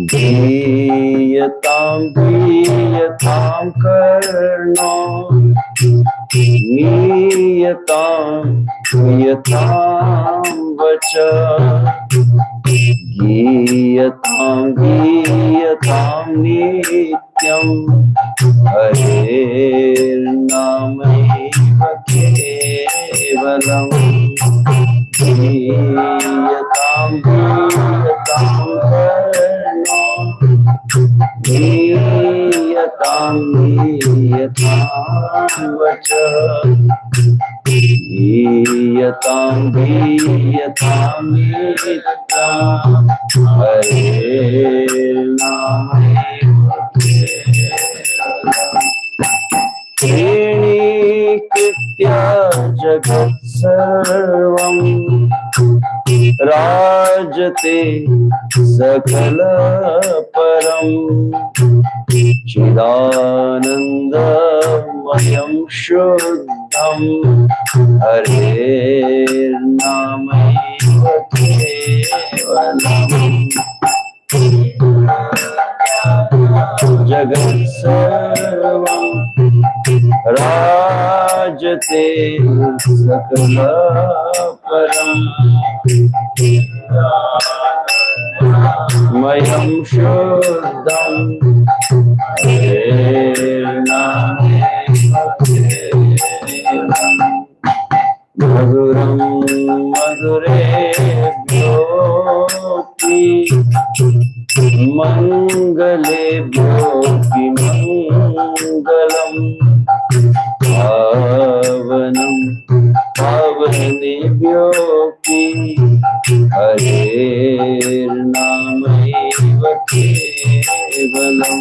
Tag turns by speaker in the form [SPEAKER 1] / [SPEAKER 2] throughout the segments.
[SPEAKER 1] Dīyatam dīyatam karno Niyatam niyatam vacha Giyatam giyatam nityam Harer namaiva kevalam Giyatam giyatam karno Niyatam niyatam vacha Niyatam niyatam nityam Harer namaiva kevalam Kritikritya jagat sarvam Rajate sakala param Chidanandamayam shuddham Harer namaiva kevalam Jagat sarvam Rajate sakala param Mayam shuddham Harer namaiva kevalam Madhuram madurebhyopi Mangalebhyopi mangalam Pavanam pavanebhyopi Harer namaiva kevalam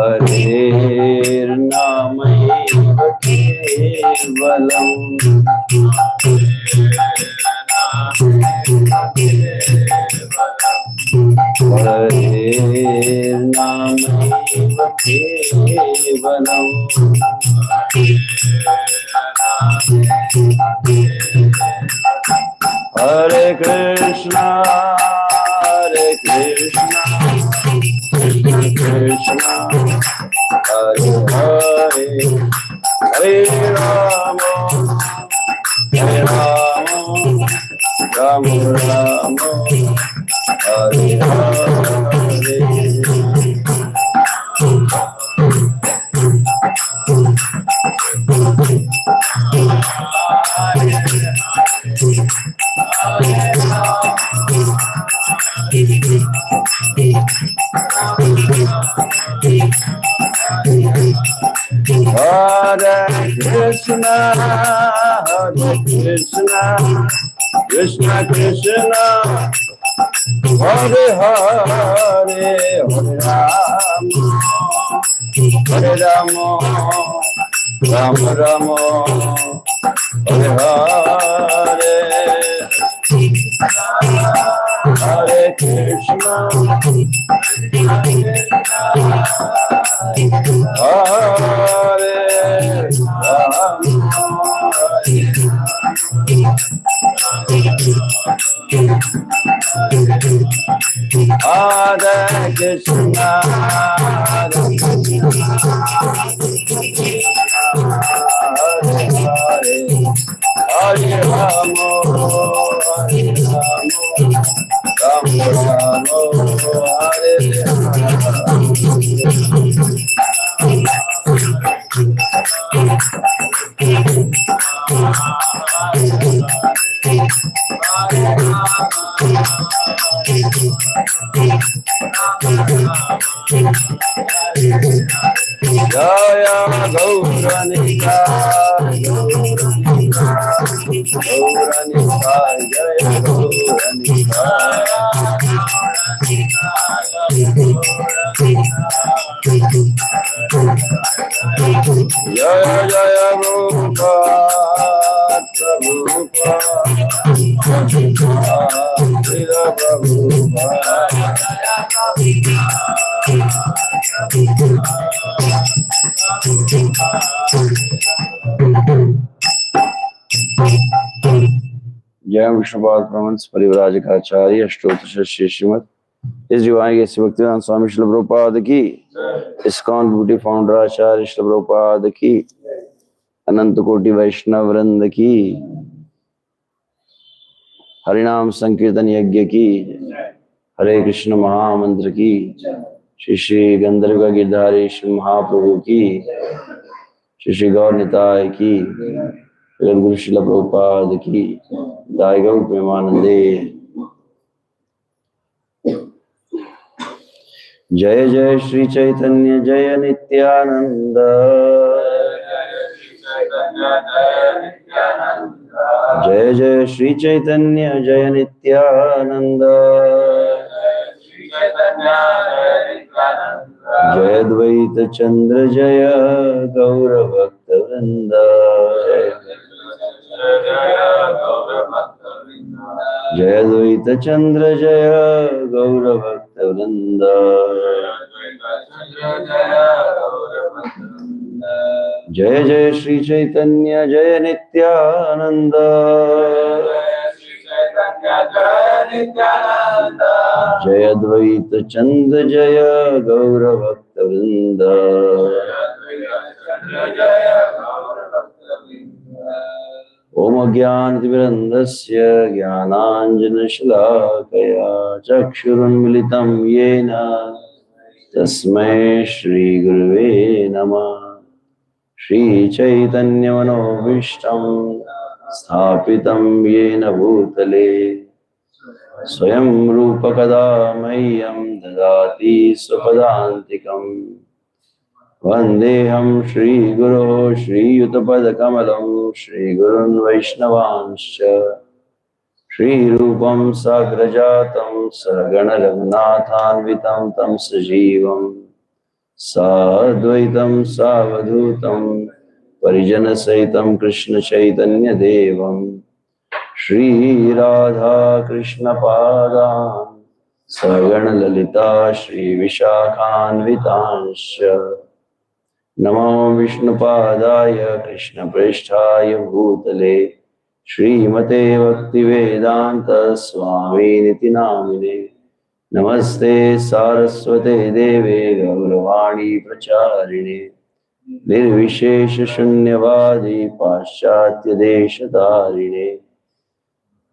[SPEAKER 1] Harer namaiva kevalam Harer namaiva kevalam Hare Krishna Hare Krishna Krishna Krishna Hare Hare Hare Rama Hare Rama Rama Rama Hare Hare Hare Krishna, Hare Krishna, Krishna Krishna, Hare Hare, Hare Rama, Hare Rama, Rama Rama, Hare Hare, Hare Krishna, Hare Hare Krishna, Hare Hare Rama, Hare Rama, Jaya Gaura Nita Jaya Jaya Prabhupada, Prabhupada, जय विष्णुपाद प्रमंस परिव्राजकाचार्य अष्टोत्तर श्रीमद इस जीवानी के भक्तिवेदांत स्वामी श्रील प्रभुपाद की, ISKCON beauty founder आचार्य श्रील प्रभुपाद की, अनंत कोटि वैष्णव वृंद की, हरिनाम संकीर्तन यज्ञ की, हरे कृष्ण महामंत्र की, श्री श्री गंधर्व गिरधारी श्री महाप्रभु की, श्री श्री गौर निताय की, गुरु श्रील प्रभुपाद की, दाय गौर प्रेमानंदे। जय जय श्री चैतन्य जय नित्यानंद, जय जय श्री चैतन्य जय नित्यानंद, जय द्वैत चंद्र जय गौर भक्त वृंद, जय द्वैत चंद्र जय गौर भक्त वृंद। जय जय श्री चैतन्य जय नित्यानंद, जय द्वैत चंद्र जय गौर भक्त वृंद। ओम ज्ञानतिमिरन्धस्य ज्ञानाञ्जनशलाकया चक्षुरुन्मिलितं येन तस्मै श्रीगुरुवे नमः। श्रीचैतन्यमनोभीष्टं स्थापितं येन भूतले स्वयं रूप कदा मह्यं ददाति स्वपदान्तिकम्। वन्देऽहं श्रीगुरो श्रीयुतपदकमलं श्रीगुरुन् वैष्णवांश्च श्रीरूपं साग्रजातं सहगणरघुनाथान्वितं तं सजीवं साद्वैतं सावधूतं परिजनसहितं कृष्णचैतन्यदेवं श्रीराधा कृष्णपादान् सहगणललिता श्रीविशाखान्वितांश्च। नमो विष्णुपादाय कृष्णप्रेष्ठाय भूतले श्रीमते भक्तिवेदांत स्वामिनिति नामिने। नमस्ते सारस्वते देवे गौरवाणी प्रचारिणे निर्विशेष शून्यवादी पाश्चात्य देशतारिणे।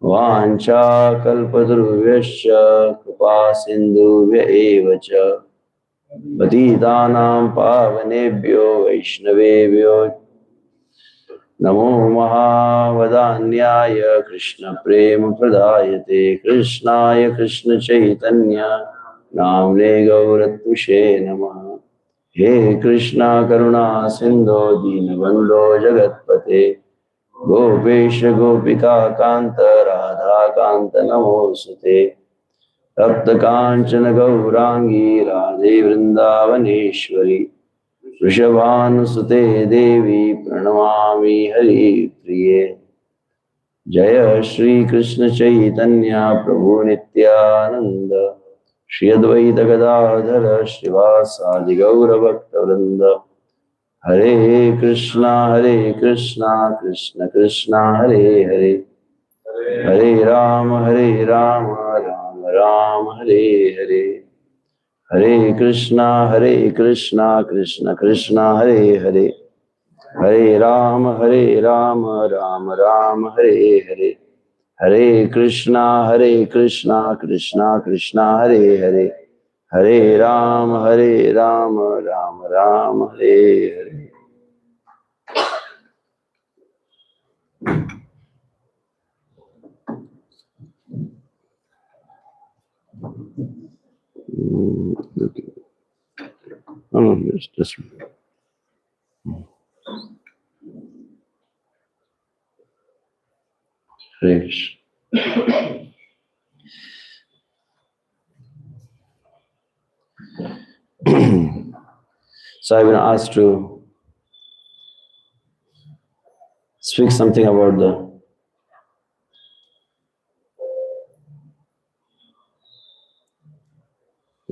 [SPEAKER 1] वाञ्छाकल्पतरुभ्यश्च कृपा सिन्धुभ्य एव च पतितानां पावनेभ्यो वैष्णवेभ्यो नमो महावदान्याय कृष्णप्रेमप्रदायते कृष्णाय कृष्णचैतन्य नाम्ने गौरत्विषे नमः। हे कृष्णा करुणा सिन्धो दीनबन्धो जगत्पते गोपेश गोपिका कान्त राधा कान्त नमोऽस्तुते। तप्त कांचन गौरांगी राधे वृंदावनेश्वरी वृषभानुसुते देवी प्रणमामि हरिप्रिये। जय श्री कृष्ण चैतन्य प्रभु नित्यानंद श्री अद्वैत गदाधर श्रीवासादि गौर भक्तवृंद। हरे कृष्णा कृष्ण कृष्ण हरे हरे, हरे राम राम राम हरे हरे। हरे कृष्णा कृष्ण कृष्ण हरे हरे, हरे राम राम राम हरे हरे। हरे कृष्णा कृष्ण कृष्ण हरे हरे, हरे Ram Ram Ram Hare Hare. Just So I've been asked to speak something about the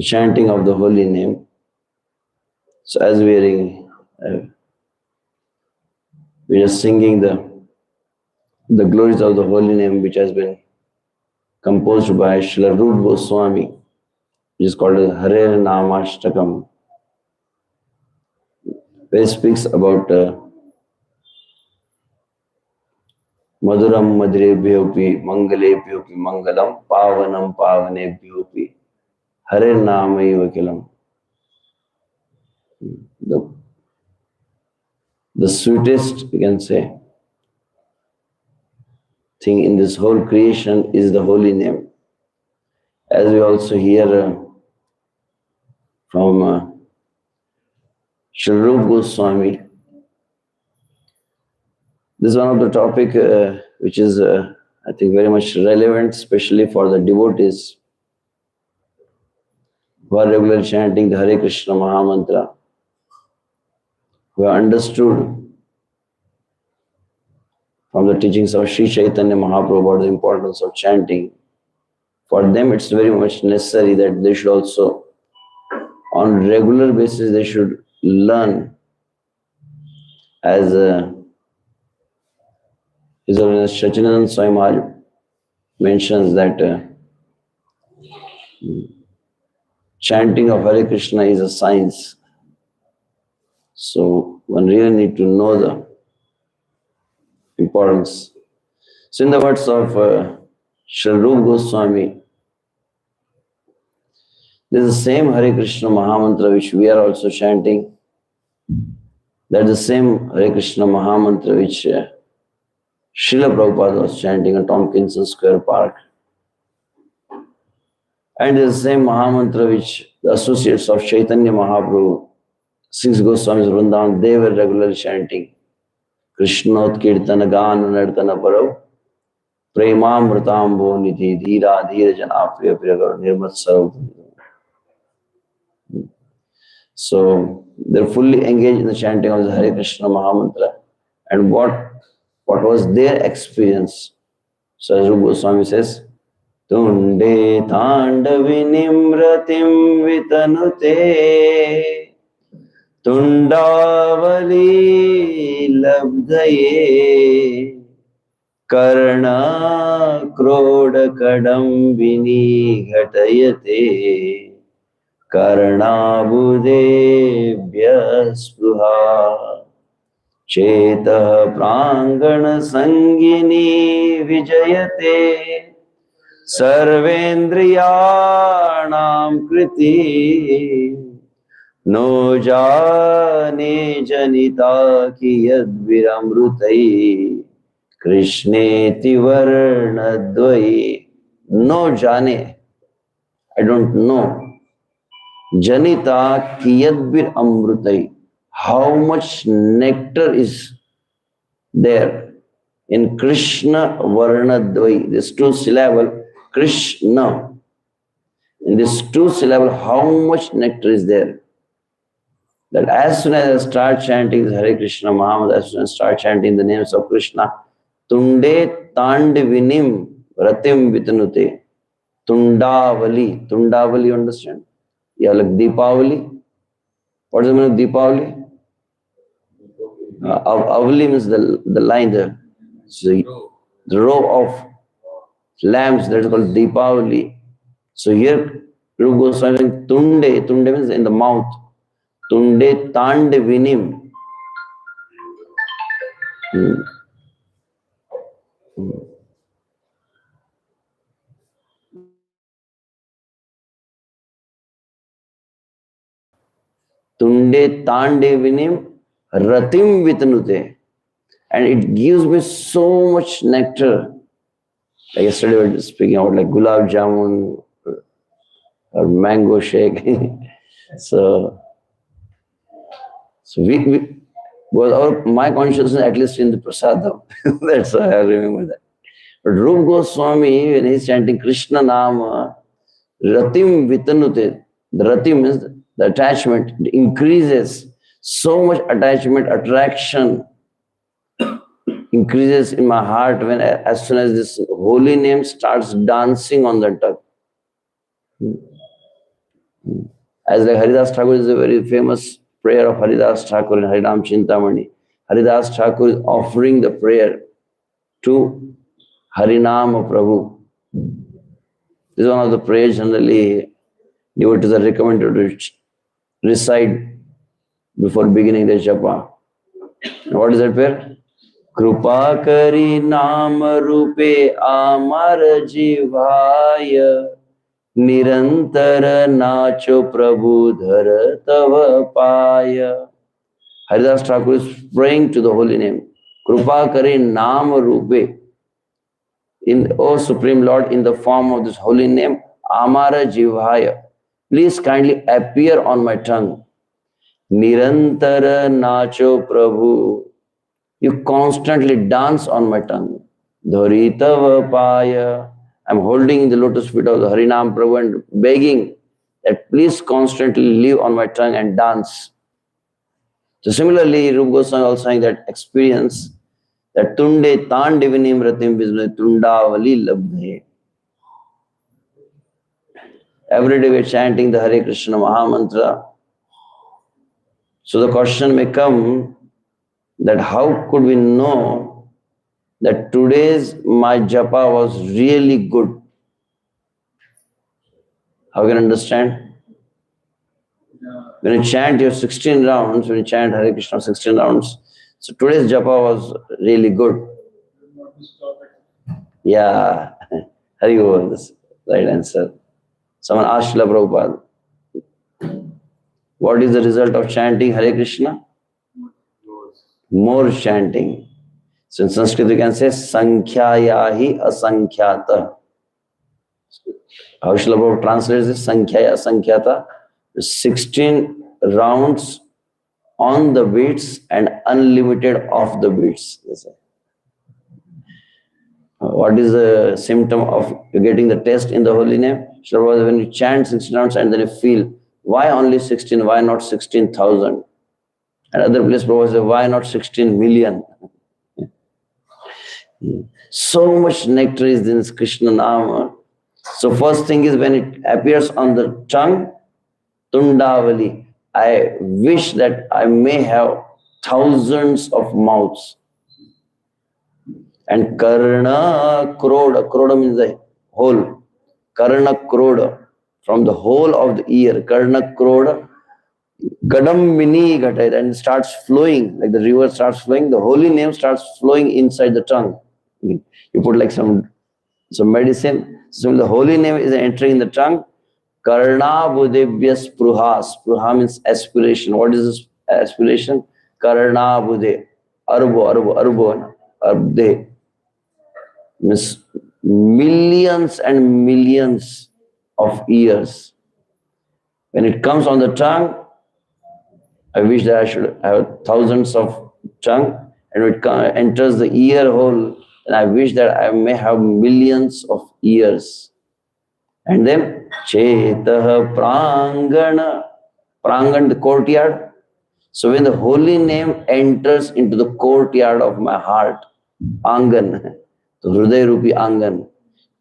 [SPEAKER 1] chanting of the holy name. So as we are singing the glories of the holy name, which has been composed by Srila Rupa Goswami, which is called Hare Nāma Ashtakam, where it speaks about Maduram Madhurevyopi Mangalebhyopi Mangalam Pavanam Pavanebhyopi Hare Nāmaiva Kilam. The sweetest, you can say, thing in this whole creation is the holy name. As we also hear from Srila Rupa Goswami, this is one of the topic which is, I think, very much relevant, especially for the devotees who are regularly chanting the Hare Krishna Mahamantra, who have understood from the teachings of Sri Chaitanya Mahaprabhu about the importance of chanting. For them, it's very much necessary that they should also, on regular basis, they should learn, as His Holiness Sachinananda Swami Maharaj mentions that chanting of Hare Krishna is a science. So one really need to know the importance. So in the words of Srila Rupa Goswami, this is the same Hare Krishna Mahamantra which we are also chanting. That's the same Hare Krishna Mahamantra which Srila Prabhupada was chanting at Tompkinson Square Park. And it's the same Mahamantra which the associates of Chaitanya Mahaprabhu, 6 Goswamis Vrindavan, they were regularly chanting. Krishnot Kirtana Gana Nartana Parav Premamritambo Nidhi Dhira Dhira Janapriya Priyagar Nirmat Sarv. So they're fully engaged in the chanting of the Hare Krishna Mahamantra. And what was their experience? So as Rupa Goswami says, Tunde Tandavinimratim Vitanute Tundavali Labdaye Karna Kroda Kadambini Ghatayate Karnabudebhya Spruha Chetah Prangana Sangini Vijayate Sarvendriyanam Kriti No Jane Janita Ki Yadviramrutai Krishneti Varnadvai. No Jane, I don't know. Janita Kiyadbir Amrutai. How much nectar is there in Krishna Varnadvai, this 2 syllable, Krishna. In this 2 syllable, how much nectar is there? That as soon as I start chanting Hare Krishna Mahamantra, as soon as I start chanting the names of Krishna, Tunde Tandivinim Ratim Vitanute. Tundavali. Tundavali, you understand? Yeah, like Deepavali. What is the meaning of Deepavali? Avali means the line, the row of lamps, that is called Deepavali. So here, Rupa Goswami saying Tunde. Tunde means in the mouth. Tunde Tandivinim. Tunde Tandivinim Ratim Vitanute. And it gives me so much nectar. Like yesterday we were speaking about like gulab jamun or mango shake. So my consciousness at least in the prasadam. That's why I remember that. But Rupa Goswami, when he's chanting Krishna Nāma, Ratim Vitanute, the Ratim means The attachment increases. So much attachment, attraction increases in my heart when, as soon as this holy name starts dancing on the tongue. As like Haridas Thakur is a very famous prayer of Haridas Thakur in Harinam Chintamani. Haridas Thakur is offering the prayer to Harinama Prabhu. This is one of the prayers generally devotees are recommended to recite before beginning the japa. What is that prayer? Krupa kari naam rupe amar jivaya nirantar nacho prabhu dhar tava paya. Haridas Thakur is praying to the holy name. Krupa kari naam rupe. In, O Supreme Lord, in the form of this holy name, Amara Jivaya, please kindly appear on my tongue. Nirantara Nacho Prabhu, you constantly dance on my tongue. Dharitava Paya, I'm holding the lotus feet of the Harinam Prabhu and begging that please constantly live on my tongue and dance. So similarly, Rupa Goswami also saying that experience that tunde tan divinim ratim visme tundavali labdhe. Every day we are chanting the Hare Krishna Mahamantra. So the question may come that how could we know that today's my japa was really good? How can you understand? When you chant your 16 rounds, when you chant Hare Krishna 16 rounds, so today's japa was really good. Yeah, Hari Bol, this right answer. Someone asked Srila Prabhupada, what is the result of chanting Hare Krishna? More chanting. So in Sanskrit we can say Sankhyayahi Asankhyata. How Srila Prabhupada translates this? Sankhya Asankyata. 16 rounds on the beats and unlimited off the beats. What is the symptom of getting the taste in the holy name? Sure, when you chant 16 rounds and then you feel, why only 16? Why not 16,000? And other place Prabhu says, why not 16 million? So much nectar is in this Krishna Nāma. So first thing is when it appears on the tongue, Tundavali, I wish that I may have thousands of mouths. And Karna Kroda, Kroda means the whole. Karna Kroda, from the whole of the ear. Karna Kroda, Gadam Mini Ghatai, and it starts flowing, like the river starts flowing, the holy name starts flowing inside the tongue. You put like some medicine, so the holy name is entering in the tongue. Karna Budebhyas Pruhas. Pruha means aspiration. What is this aspiration? Karna Bude. Arbo. Arbde. Means millions and millions of years. When it comes on the tongue, I wish that I should have thousands of tongue, and when it enters the ear hole, and I wish that I may have millions of ears. And then Chetah Prangana, Prangan, the courtyard. So when the holy name enters into the courtyard of my heart, Angan, the Hriday Rupi Angan,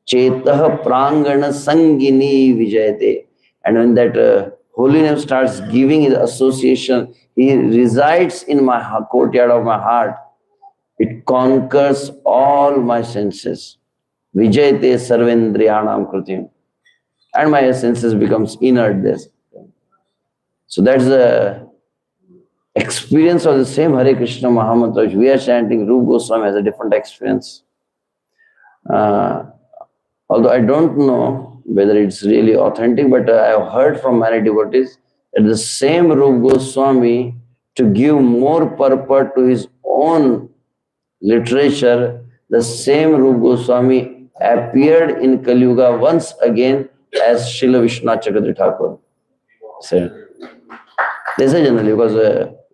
[SPEAKER 1] Chetah Prangana Sangini Vijayate. And when that holy name starts giving his association, he resides in my courtyard of my heart. It conquers all my senses. Vijayate Sarvendriyanam Kritim. And my senses becomes inert there. So that's the experience of the same Hare Krishna Mahamantra which we are chanting. Rupa Goswami has a different experience. Although I don't know whether it's really authentic, but I have heard from many devotees that the same Rupa Goswami, to give more purport to his own literature, the same Rupa Goswami appeared in Kali Yuga once again as Srila Vishwanath Chakravarti Thakur. So, they say generally because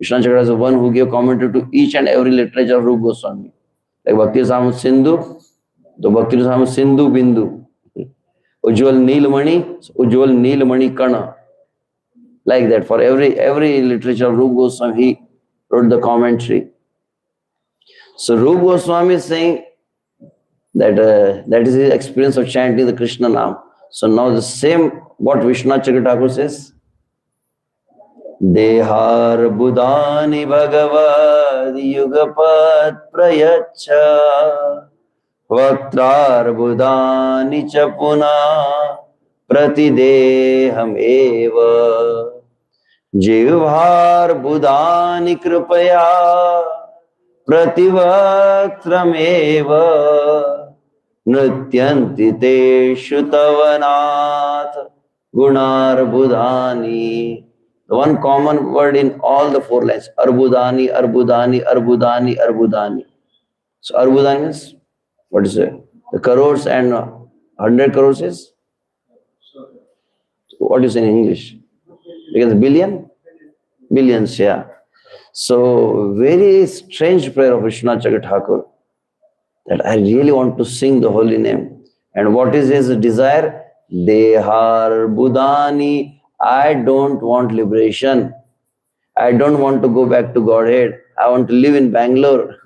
[SPEAKER 1] Vishwanath Chakravarti is the one who gave commentary to each and every literature of Rupa Goswami. Like Bhakti Rasamrita Sindhu, the Bhakti Rasamrita Sindhu Bindu. Ujjwal Neelmani, Ujjwal Neelmani Kana. Like that, for every literature of Rupa Goswami, he wrote the commentary. So Rupa Goswami is saying that that is his experience of chanting the Krishna Nam. So now the same what Vishwanath Chakravarti says. Dehar budani bhagavad yugapat prayacha vaktrar budani chapuna pratideham eva jivhar budani kripaya prativaktramev nrityanti te shutavanat gunar budani. The one common word in all the four lines, arbudani, arbudani, arbudani, arbudani. So arbudani means, what is it? The crores and 100 crores is? What is in English? Because billion? Billions, yeah. So very strange prayer of Vishwanath Chakravarti, that I really want to sing the holy name. And what is his desire? Dehar budani. I don't want liberation. I don't want to go back to Godhead. I want to live in Bangalore.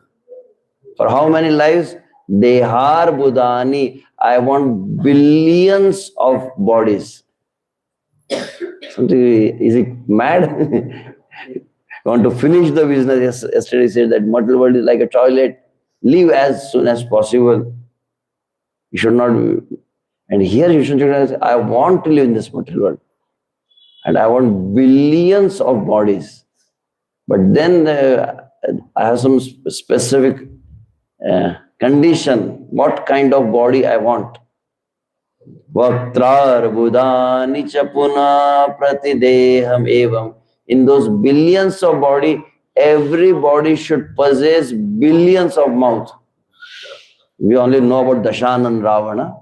[SPEAKER 1] For how many lives? Dehar budani. I want billions of bodies. Something, is it mad? I want to finish the business. Yesterday he said that material world is like a toilet. Leave as soon as possible. You should not be. And here you should say, I want to live in this material world. And I want billions of bodies. But then I have some specific condition. What kind of body I want? Vaktrar budani chapuna pratideham evam. In those billions of body, every body should possess billions of mouth. We only know about Dashanan Ravana.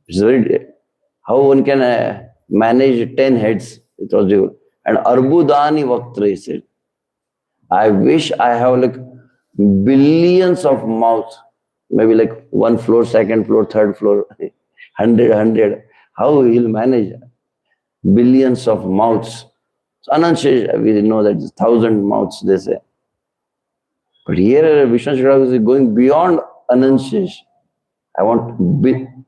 [SPEAKER 1] It's very, how one can manage 10 heads. It was you. And arbudani vaktra, he said. I wish I have like billions of mouth. Maybe like 1 floor, 2nd floor, 3rd floor, 100. How he will manage billions of mouths? So Anantshesh, we know that 1,000 mouths, they say. But here Vishnu Chakravarti is going beyond Anantshesh. I want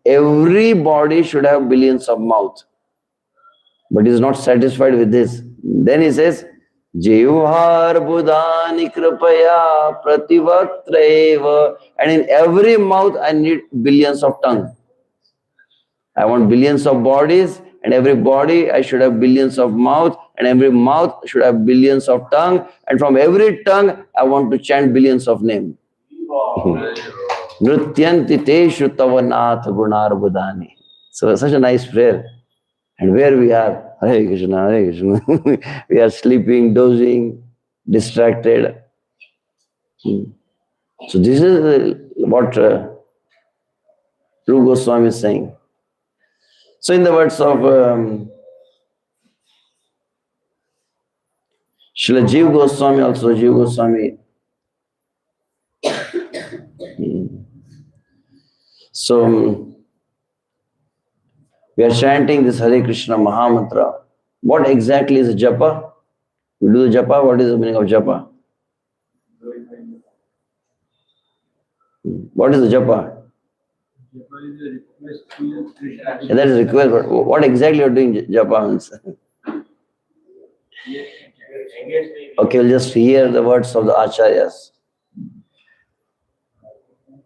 [SPEAKER 1] every body should have billions of mouth. But he is not satisfied with this. Then he says, Jivhar budani kripaya prativaktraeva. And in every mouth I need billions of tongue. I want billions of bodies, and every body I should have billions of mouth, and every mouth should have billions of tongue, and from every tongue I want to chant billions of names. Nrityanti te shutavanat gunar budani. So such a nice prayer. And where we are, Hare Krishna, Hare Krishna. We are sleeping, dozing, distracted. So this is what Rupa Goswami is saying. So in the words of Srila Jiva Goswami, also Jiva Goswami. So we are chanting this Hare Krishna Mahamantra. What exactly is japa? We do the japa. What is the meaning of japa? What is the japa? Yeah, that is request, but what exactly you are doing japa means? Okay, we'll just hear the words of the acharyas.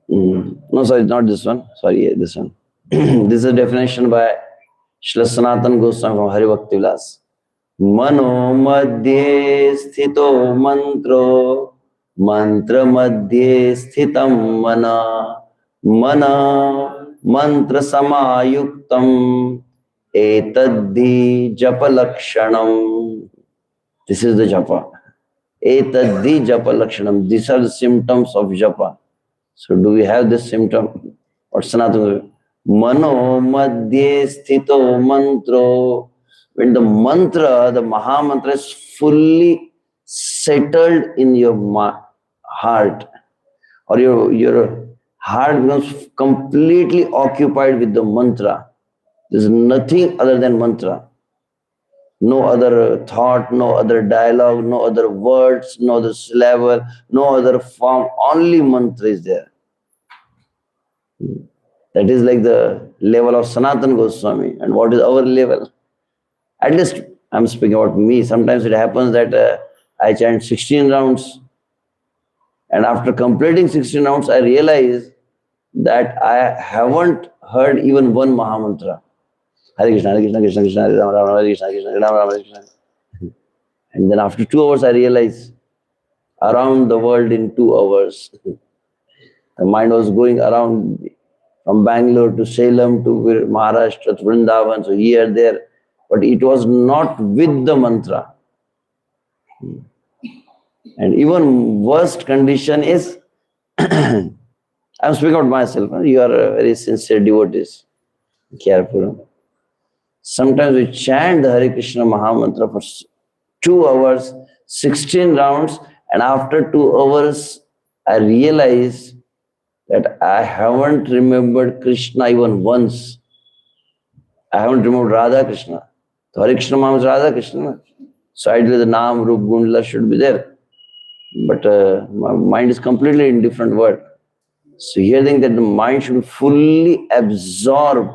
[SPEAKER 1] No, sorry, not this one. Sorry, this one. This is a definition by Srila Sanatana Goswami from Hari Bhakti Vilas. Mano madhye sthito mantro, mantra madhye sthitam mana, mana mantra samayuktam, etadhi japa lakshanam. This is the japa. Etadhi japa lakshanam. These are the symptoms of japa. So do we have this symptom? What's Sanatana? Mano madhye sthito mantro. When the mantra, the Mahamantra is fully settled in your heart, or your heart becomes completely occupied with the mantra. There is nothing other than mantra. No other thought, no other dialogue, no other words, no other syllable, no other form. Only mantra is there. That is like the level of Sanatana Goswami. And what is our level? At least I'm speaking about me. Sometimes it happens that I chant 16 rounds, and after completing 16 rounds, I realize that I haven't heard even one Mahamantra. Hare Krishna, Hare Krishna, Krishna Krishna, Hare Rama, Rama Hare Krishna, Krishna Rama, Rama Hare Krishna. And then after 2 hours, I realize around the world in 2 hours. The mind was going around from Bangalore to Salem to Maharashtra to Vrindavan, so here, there. But it was not with the mantra. And even worst condition is, I'm speaking about myself. You are a very sincere devotees. Careful. Sometimes we chant the Hare Krishna Mahamantra for 2 hours, 16 rounds, and after 2 hours, I realize that I haven't remembered Krishna even once. I haven't remembered Radha Krishna. So Hare Krishna Mahamantra is Radha Krishna. So ideally the Naam, Rup, Gundla should be there. But my mind is completely in different world. So here I think that the mind should be fully absorbed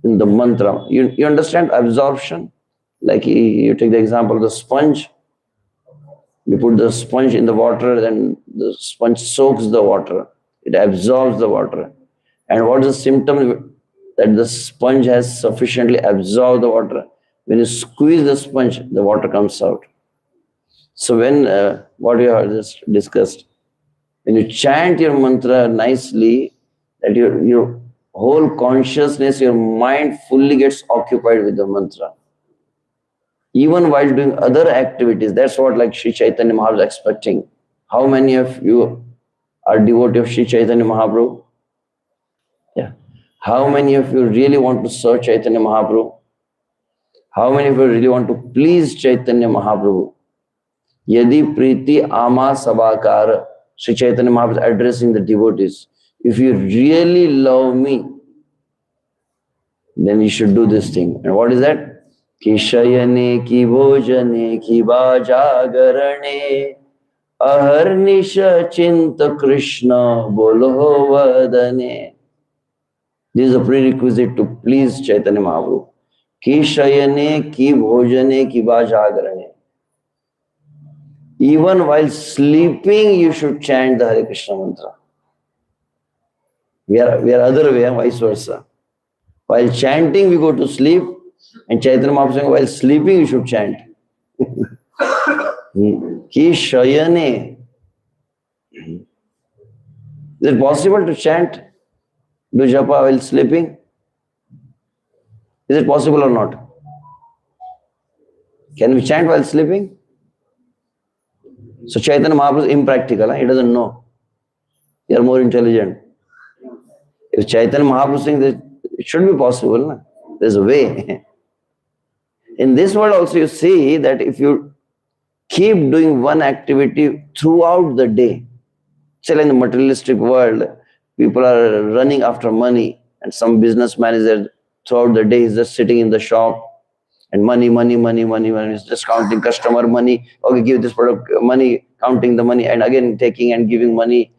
[SPEAKER 1] in the mantra. You understand absorption? Like you take the example of the sponge. You put the sponge in the water, then the sponge soaks the water. It absorbs the water. And what is the symptom? That the sponge has sufficiently absorbed the water. When you squeeze the sponge, the water comes out. So when, what you have just discussed, when you chant your mantra nicely, that your whole consciousness, your mind fully gets occupied with the mantra. Even while doing other activities, that's what like Sri Chaitanya Mahaprabhu is expecting. How many of you are devotee of Sri Chaitanya Mahaprabhu? Yeah. How many of you really want to serve Chaitanya Mahaprabhu? How many of you really want to please Chaitanya Mahaprabhu? Yadi Priti Ama Sabakara. Sri Chaitanya Mahaprabhu is addressing the devotees. If you really love me, then you should do this thing. And what is that? Ki shayane ki bhojane ki bajagarane aharnisha chinta Krishna bolo vadane. This is a prerequisite to please Chaitanya Mahaprabhu. Ki shayane ki bhojane ki bajagarane. Even while sleeping, you should chant the Hare Krishna mantra. We are other way, vice versa. While chanting, we go to sleep, and Chaitanya Mahaprabhu saying, while sleeping, you should chant. Ki shayane. Is it possible to chant, do japa while sleeping? Is it possible or not? Can we chant while sleeping? So Chaitanya Mahaprabhu is impractical. He doesn't know. You are more intelligent. If Chaitanya Mahaprabhu thinks that it should be possible, na? There's a way. In this world also you see that if you keep doing one activity throughout the day, say in the materialistic world, people are running after money, and some businessman is there throughout the day, he's just sitting in the shop, and money, he's just counting customer money, okay, give this product money, counting the money, and again taking and giving money.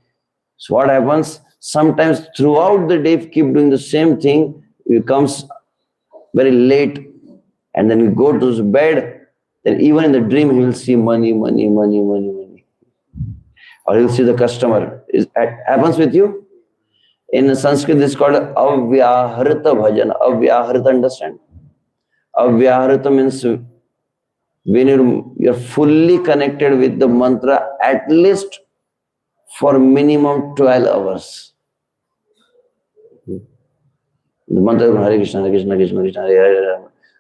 [SPEAKER 1] So what happens? Sometimes throughout the day, if you keep doing the same thing, it becomes very late, and then you go to his bed, then even in the dream he will see money. Or he will see the customer. It happens with you? In Sanskrit, this is called avyahrita bhajan. Avyahrita, understand? Avyahrita means when you're fully connected with the mantra, at least for minimum 12 hours. The mantra is Hare Krishna, Hare Krishna, Krishna Krishna, Hare Hare.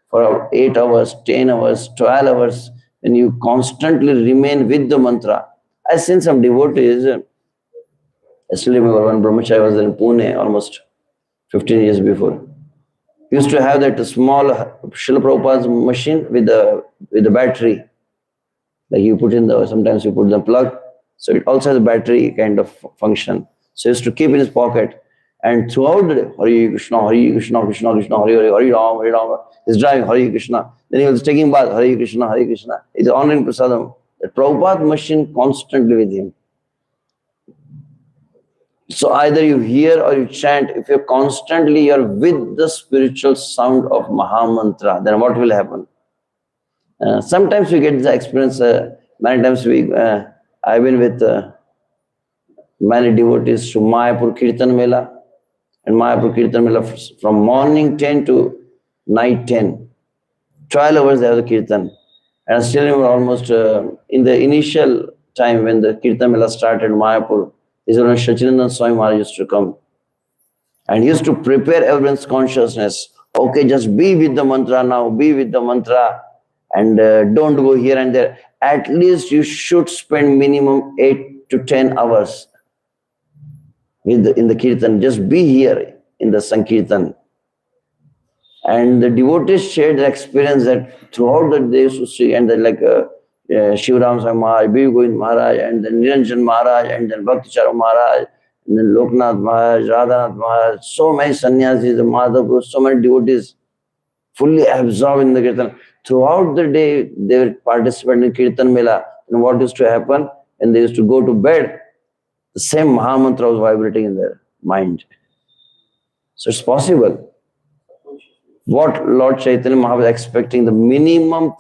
[SPEAKER 1] For 8 hours, 10 hours, 12 hours, when you constantly remain with the mantra. I've seen some devotees, yesterday one brahmachari was in Pune almost 15 years before. He used to have that small Srila Prabhupada's machine with the battery. Like you put in sometimes you put the plug, so it also has a battery kind of function. So he used to keep in his pocket. And throughout the day, Hare Krishna, Krishna Krishna, Hare Hare, Hare Ram, Hare Ram. He's driving Hare Krishna. Then he was taking bath, Hare Krishna, Hare Krishna. He's honoring prasadam. The Prabhupada machine constantly with him. So either you hear or you chant. If you're constantly with the spiritual sound of Mahamantra, then what will happen? Sometimes we get the experience. Many times I've been with many devotees to Mayapur Kirtan Mela. And Mayapur Kirtan Mela from morning 10 to night 10. 12 hours they have the Kirtan. And I still remember almost in the initial time when the Kirtan Mela started in Mayapur, this is when H.G.Ananta Swami Maharaj used to come. And he used to prepare everyone's consciousness. Okay, just be with the mantra now, be with the mantra. And don't go here and there. At least you should spend minimum 8 to 10 hours in the Kirtan. Just be here in the Sankirtan. And the devotees shared their experience that throughout the day used to see, and then like Shivaram Swami Maharaj, Bibi Govind Maharaj, and then Niranjan Maharaj, and then Bhakti Charu Maharaj, and then Loknath Maharaj, Radhanath Maharaj, so many sannyasis, the Madhav, so many devotees fully absorbed in the Kirtan. Throughout the day, they were participating in Kirtan Mela. And what used to happen? And they used to go to bed, the same Mahamantra was vibrating in their mind. So it's possible. What Lord Chaitanya Mahaprabhu is expecting, the minimum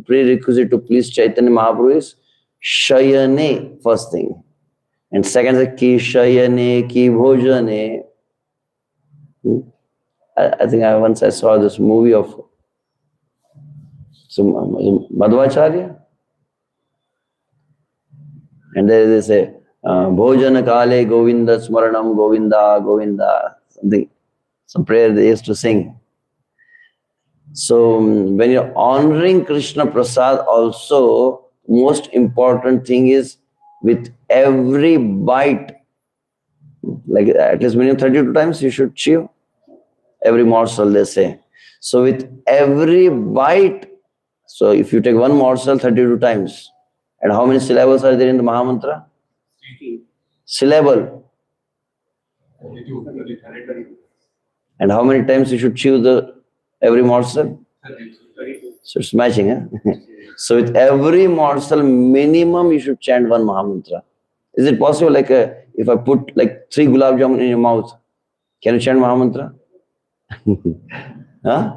[SPEAKER 1] prerequisite to please Chaitanya Mahaprabhu is Shayane, first thing. And second is Ki Shayane, Ki Bhojane. I think once I saw this movie of Madhvacharya. And there is a Bhojana Kale Govinda Smaranam Govinda Govinda, something, some prayer they used to sing. So when you're honoring Krishna Prasad also, most important thing is with every bite, like at least minimum 32 times you should chew every morsel, they say. So with every bite, so if you take one morsel 32 times, and how many syllables are there in the Mahamantra? Syllable. And how many times you should chew every morsel? So it's matching, huh? So with every morsel, minimum you should chant one Mahamantra. Is it possible, like if I put like 3 gulab jamun in your mouth, can you chant Mahamantra? Huh?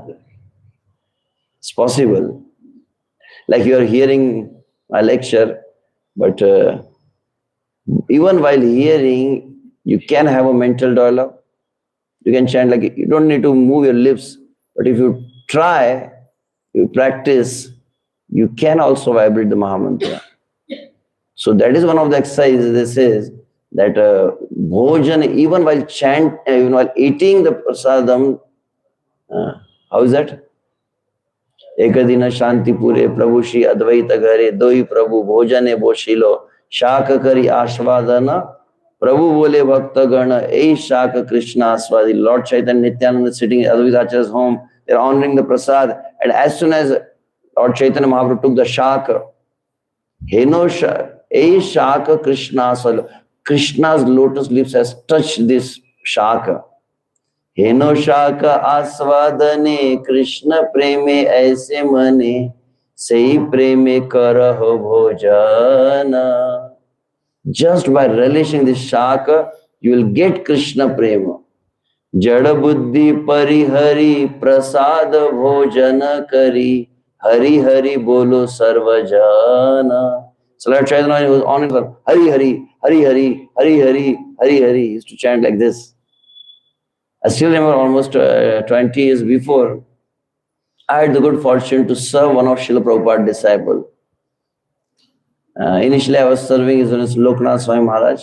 [SPEAKER 1] It's possible. Like you are hearing my lecture, but even while hearing, you can have a mental dialogue. You can chant, like you don't need to move your lips, but if you try, you practice, you can also vibrate the Mahamantra. So that is one of the exercises. This is that bhojan, even while even while eating the prasadam, how is that? Ekadina Shanti Pure Prabhu Shri Advaita Gare Doi Prabhu Bhojane Boshilo Shaka Kari Ashvadana Prabhu Bole Bhakta Gana Ei Shaka Krishna Aswadi. Lord Chaitanya Nityananda sitting in Advaita Acharya's home, they're honoring the prasad, and as soon as Lord Chaitanya Mahaprabhu took the shaka, Heno Ei Shaka Krishna Aswadi, Krishna's lotus lips has touched this shaka. Heno shaka asvadane Krishna preme aise mane sei preme karaho bhojana. Just by relishing this shaka, you will get Krishna prema. Jada buddhi parihari prasada bhojana kari hari hari bolo sarvajana. So Lord Chaitanya was on it, Hari Hari, Hari Hari, Hari Hari, Hari Hari. He used to chant like this. I still remember almost 20 years before, I had the good fortune to serve one of Srila Prabhupada's disciples. Initially, I was serving his name is Loknath Swami Maharaj.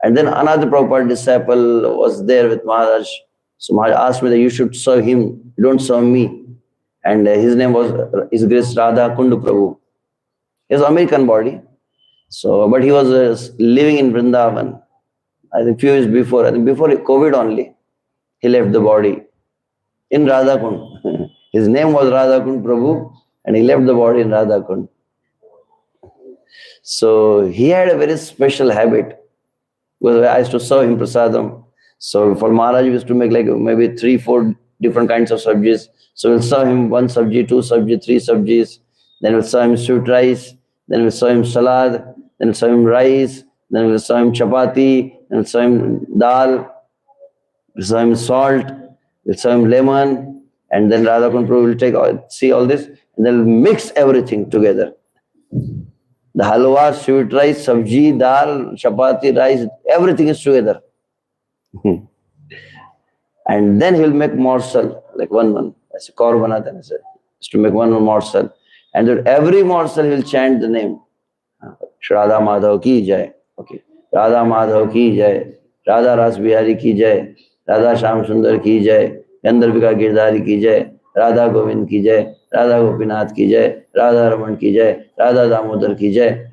[SPEAKER 1] And then another Prabhupada disciple was there with Maharaj. So Maharaj asked me that you should serve him, you don't serve me. And his name was His Grace Radha Kundu Prabhu. He was American body. So, but he was living in Vrindavan. I think few years before, I think before COVID only, he left the body in Radhakund. His name was Radhakund Prabhu, and he left the body in Radhakund. So he had a very special habit. Because I used to serve him prasadam. So for Maharaj, we used to make like maybe 3-4 different kinds of subjis. So we'll serve him 1 subji, 2 subji, 3 subjis. Then we'll serve him sweet rice. Then we'll serve him salad. Then we'll serve him rice. Then we'll serve him chapati. Then we'll serve him dal. We'll serve him salt. We'll serve him lemon. And then Radha Prabhu will see all this, and then we'll mix everything together. The halwa, sweet rice, sabji, dal, chapati, rice, everything is together. And then he'll make morsel, like one. As a kaur banata hai, is to make one morsel. And then every morsel he'll chant the name. Radha Madhav ki jai. Okay. Radha Madhav ki jai. Radha Ras Bihari ki jai. Radha Sham Sundar ki jai. Gandharvika Girdhari ki jai. Radha Govind ki jai. Radha Gopinath ki jai. Radha Raman ki jai. Radha Damodar ki jai.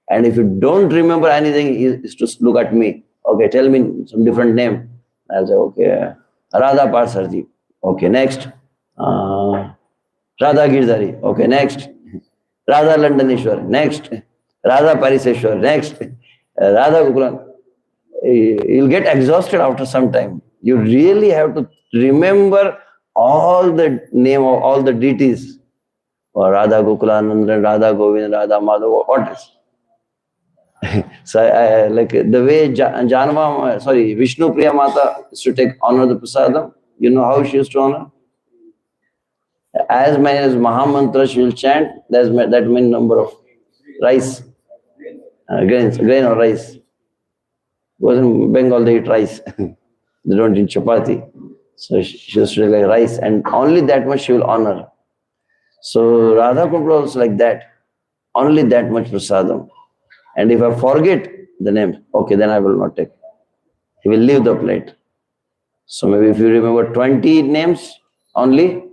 [SPEAKER 1] And if you don't remember anything, is to look at me. Okay, tell me some different name. I'll say, okay, Radha Parsarji. Okay, next. Radha Girdhari. Okay, next. Radha Landaneshwar. Next. Radha Pariseshwar. Next. Radha Gokulan. You'll get exhausted after some time. You really have to remember all the name of all the deities. Or Radha Gokulananda, Radha Govind, Radha Madhava, what is? So like the way Vishnu Priya Mata used to take honor the prasadam. You know how she used to honor? As many as Mahamantra she will chant, that many number of rice, grain or rice. Because in Bengal they eat rice. They don't eat chapati. So she used to take like rice, and only that much she will honor. So Radha Prabhu also like that. Only that much prasadam. And if I forget the name, okay, then I will not take. He will leave the plate. So maybe if you remember 20 names, only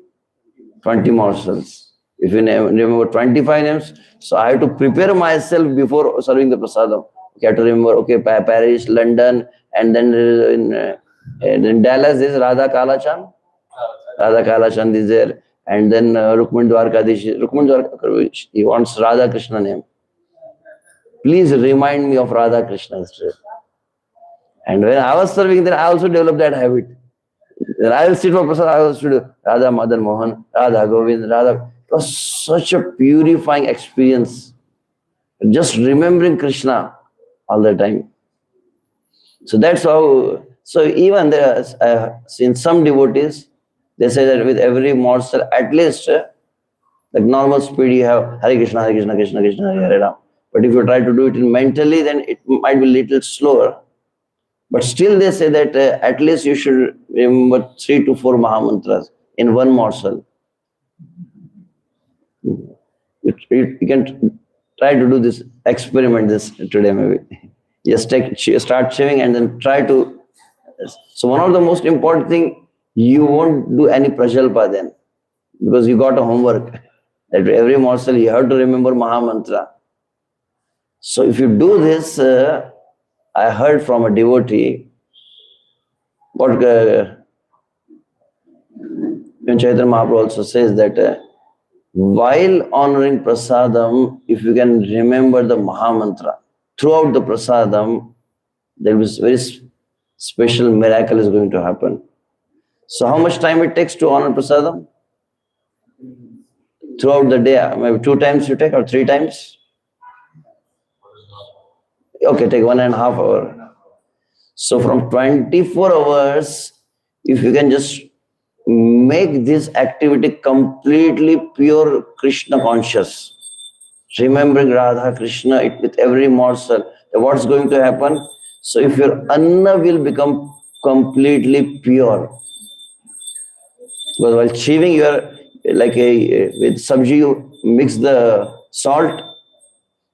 [SPEAKER 1] 20 morsels. If you remember 25 names, so I have to prepare myself before serving the prasadam. Okay, I have to remember, okay, Paris, London, and then in Dallas there is Radha Kalachan. Radha Kalachan is there. And then Rukmini Dwarkadish, he wants Radha Krishna name. Please remind me of Radha Krishna's name. And when I was serving there, I also developed that habit. Then I will sit for prasad, I was to do Radha Madan Mohan, Radha Govind, Radha. It was such a purifying experience. Just remembering Krishna all the time. So that's how, so even there, in some devotees, they say that with every morsel, at least, like normal speed, you have Hare Krishna, Hare Krishna, Krishna Krishna, Hare Hare Ram. But if you try to do it mentally, then it might be a little slower. But still they say that at least you should remember 3 to 4 Mahamantras in one morsel. You can try to do this, experiment this today maybe. Just start chewing and then try to. So one of the most important thing, you won't do any prajalpa then. Because you got a homework. That every morsel you have to remember Mahamantra. So if you do this, I heard from a devotee, what Chaitanya Mahaprabhu also says that while honoring prasadam, if you can remember the Mahamantra, throughout the prasadam, there is very special miracle is going to happen. So how much time it takes to honor prasadam? Throughout the day, maybe 2 times you take or 3 times? Okay, take 1.5 hours. So from 24 hours, if you can just make this activity completely pure Krishna conscious, remembering Radha Krishna with every morsel, what's going to happen? So if your anna will become completely pure. Because while chewing, you are like with sabji, you mix the salt.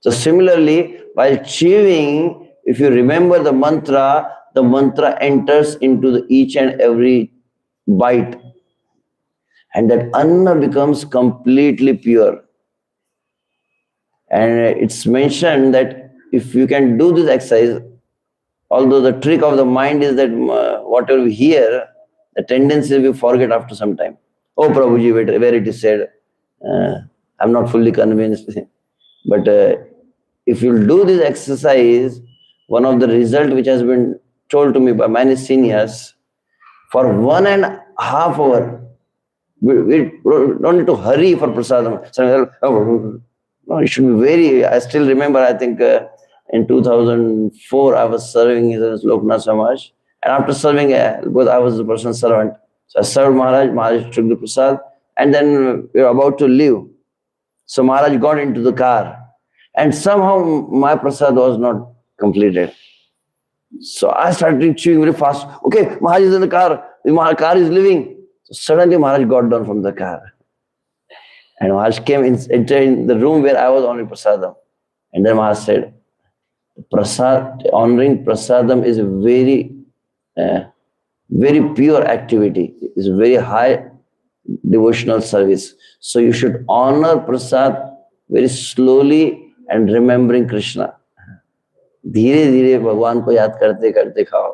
[SPEAKER 1] So similarly, while chewing, if you remember the mantra enters into each and every bite. And that anna becomes completely pure. And it's mentioned that if you can do this exercise, although the trick of the mind is that whatever we hear, the tendency we forget after some time. Oh, Prabhuji, where it is said, I'm not fully convinced. But if you do this exercise, one of the results which has been told to me by many seniors, for 1.5 hours, we don't need to hurry for prasadam. So, no, it should be very, I still remember, I think in 2004, I was serving in Loknath Samaj. And after serving, because I was the personal servant, so I served Maharaj, Maharaj took the prasad, and then we were about to leave. So Maharaj got into the car, and somehow my prasad was not completed. So I started chewing very fast. Okay, Maharaj is in the car. My car is leaving. So suddenly Maharaj got down from the car. And Maharaj came entered in the room where I was honoring prasadam. And then Maharaj said, honoring prasadam is a very pure activity. It's a very high devotional service. So you should honor prasad very slowly and remembering Krishna. धीरे धीरे भगवान को याद करते करते खाओ.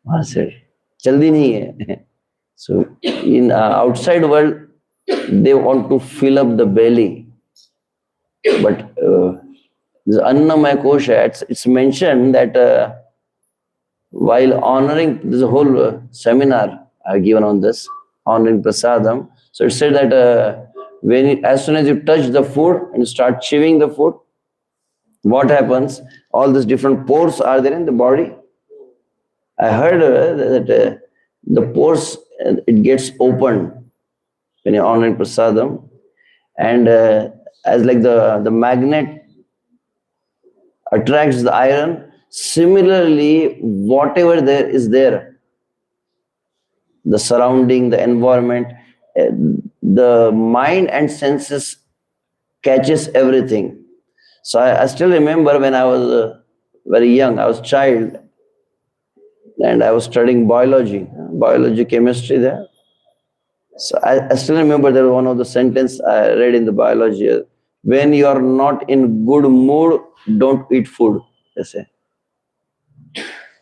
[SPEAKER 1] वहां से जल्दी नहीं है. So in outside world they want to fill up the belly, but the Annamaya Kosha, it's mentioned that while honoring, there's a whole seminar I've given on this, honoring prasadam. So it said that as soon as you touch the food and you start chewing the food, what happens? All these different pores are there in the body. I heard that the pores, it gets opened when you're honoring prasadam, and as like the magnet attracts the iron, similarly, whatever there is there, the surrounding, the environment, the mind and senses catches everything. So I still remember when I was very young, I was a child, and I was studying biology, chemistry there. So I still remember there was one of the sentence I read in the biology: when you are not in good mood, don't eat food, they say.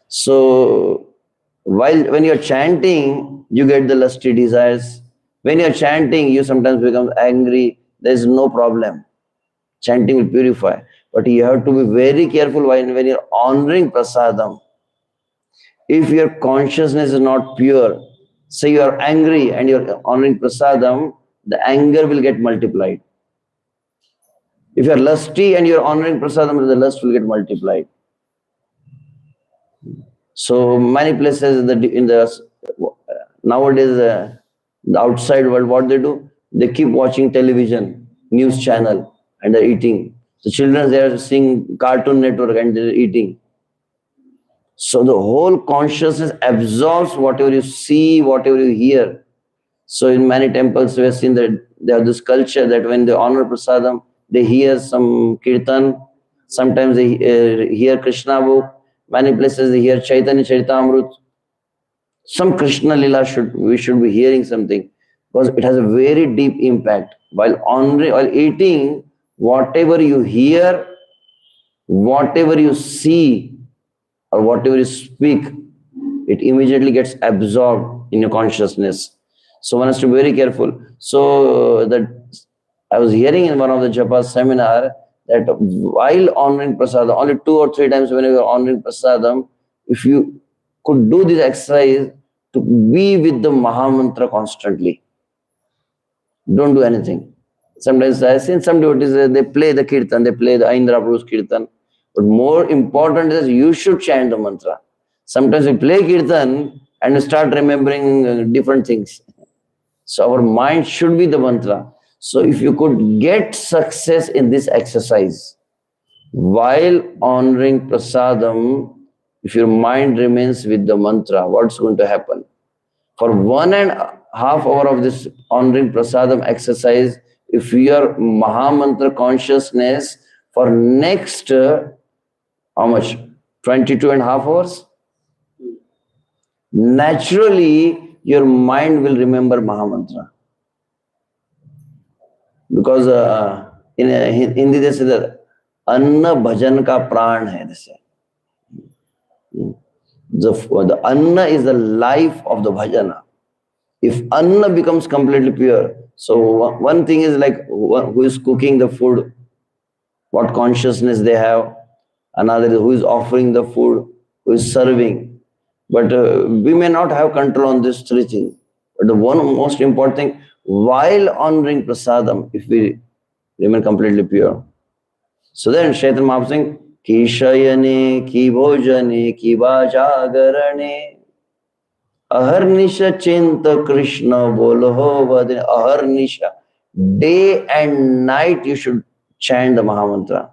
[SPEAKER 1] So when you're chanting, you get the lusty desires. When you're chanting, you sometimes become angry. There's no problem. Chanting will purify. But you have to be very careful when you're honoring prasadam. If your consciousness is not pure, say you are angry and you're honoring prasadam, the anger will get multiplied. If you're lusty and you're honoring prasadam, the lust will get multiplied. So many places nowadays, the outside world, what they do? They keep watching television, news channel, and they're eating. The children, they are seeing Cartoon Network and they're eating. So the whole consciousness absorbs whatever you see, whatever you hear. So in many temples, we have seen that they have this culture that when they honor prasadam, they hear some kirtan. Sometimes they hear Krishna book. Many places they hear Chaitanya Charitamrut. Some Krishna Lila we should be hearing something, because it has a very deep impact. While eating, whatever you hear, whatever you see, or whatever you speak, it immediately gets absorbed in your consciousness. So one has to be very careful. So that I was hearing in one of the Japas seminar that while honoring prasadam, only 2 or 3 times when you are honoring prasadam, if you could do this exercise to be with the Mahamantra constantly. Don't do anything. Sometimes I have seen some devotees, they play the kirtan, they play the Aindra Prabhu's kirtan. But more important is you should chant the mantra. Sometimes we play kirtan and we start remembering different things. So our mind should be the mantra. So if you could get success in this exercise, while honoring prasadam, if your mind remains with the mantra, what's going to happen? For 1.5 hours of this honoring prasadam exercise, if your Mahamantra consciousness for next, how much? 22.5 hours? Naturally, your mind will remember Mahamantra. Because in Hindi they say that Anna Bhajan ka pran hai. They say. The Anna is the life of the bhajana. If Anna becomes completely pure, so one thing is like who is cooking the food, what consciousness they have. Another is who is offering the food, who is serving. But we may not have control on these three things. But the one most important thing, while honoring prasadam, if we remain completely pure. So then Chaitanya Mahaprabhu saying, ki shayane, ki bhojane, ki vajagarane, aharnisha chinta Krishna bolo vadine, aharnisha. Day and night you should chant the Mahamantra.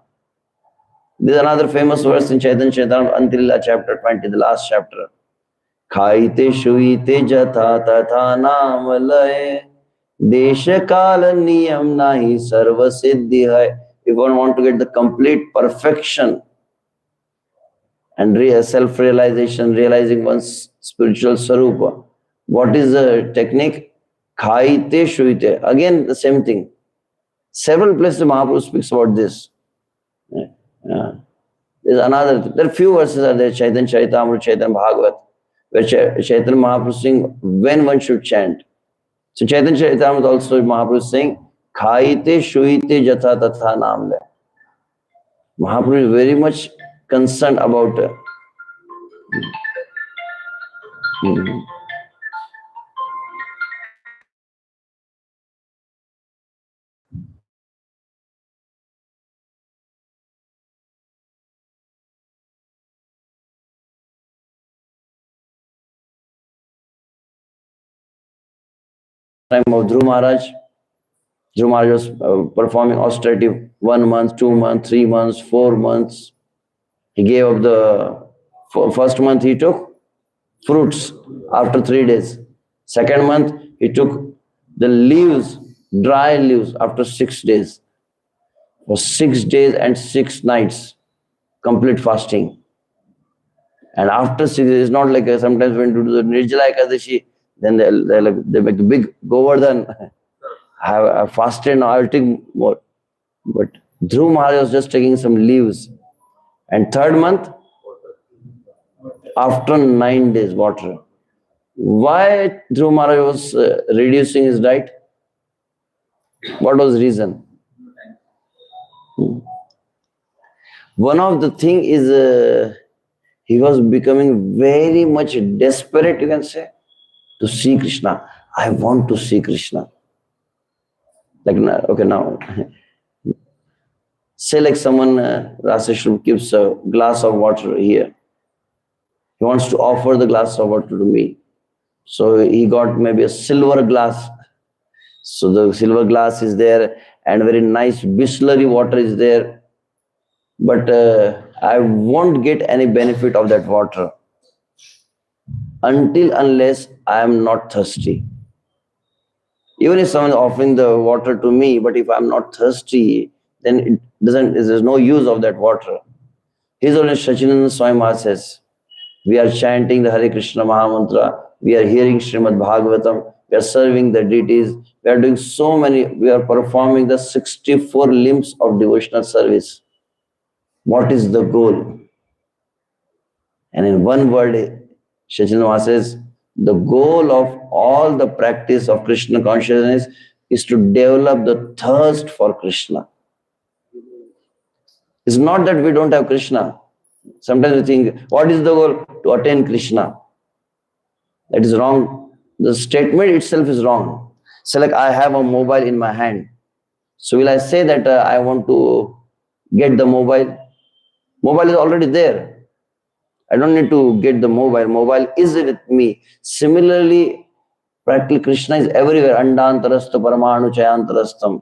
[SPEAKER 1] This is another famous verse in Chaitanya Charitamrita until chapter 20, the last chapter. खाइते शुइते जथा तथा नाम लय देश काल नियम नाही सर्व सिद्धि है. If one want to get the complete perfection and self-realization, realizing one's spiritual sarupa, what is the technique? Khaite shuite. Again, the same thing. Several places Mahaprabhu speaks about this. Yeah. There's another. There are few verses are there. Chaitanya Charitamrita, Chaitanya Bhagavat, where Chaitanya Mahaprabhu saying when one should chant. So Chaitanya Charitamrita also Mahaprabhu saying, "Khaite shuite jatha tatha naam le." Mahaprabhu is very much concerned about time of Dhruv Maharaj. Dhruv Maharaj was performing austerity 1 month, 2 months, 3 months, 4 months. He gave up the first month he took fruits after 3 days. Second month he took the leaves, dry leaves after 6 days. For 6 days and 6 nights, complete fasting. And after 6 days, it's not like sometimes when you do the Nirjala Ekadashi, then they make a big Govardhan. I fasted now, I'll take more. But Dhruv Maharaj was just taking some leaves. And third month, after 9 days, water. Why Dhruv Maharaj was reducing his diet? What was the reason? One of the thing is he was becoming very much desperate, you can say, to see Krishna. I want to see Krishna. Like, okay, now, say like someone, Raseshwar gives a glass of water here. He wants to offer the glass of water to me. So he got maybe a silver glass. So the silver glass is there and very nice Bisleri water is there. But I won't get any benefit of that water unless I am not thirsty. Even if someone is offering the water to me, but if I'm not thirsty, then there's no use of that water. His Holiness Sachinanda Swami Maharaj says, we are chanting the Hare Krishna Mahamantra, we are hearing Srimad Bhagavatam, we are serving the deities, we are doing so many, we are performing the 64 limbs of devotional service. What is the goal? And in one word, Sachinanda Maharaj says, the goal of all the practice of Krishna consciousness is to develop the thirst for Krishna. It's not that we don't have Krishna. Sometimes we think, what is the goal? To attain Krishna. That is wrong. The statement itself is wrong. So like I have a mobile in my hand. So will I say that I want to get the mobile? Mobile is already there. I don't need to get the mobile. Mobile is with me. Similarly, practically Krishna is everywhere. Andantarastha paramanu chayantarastham.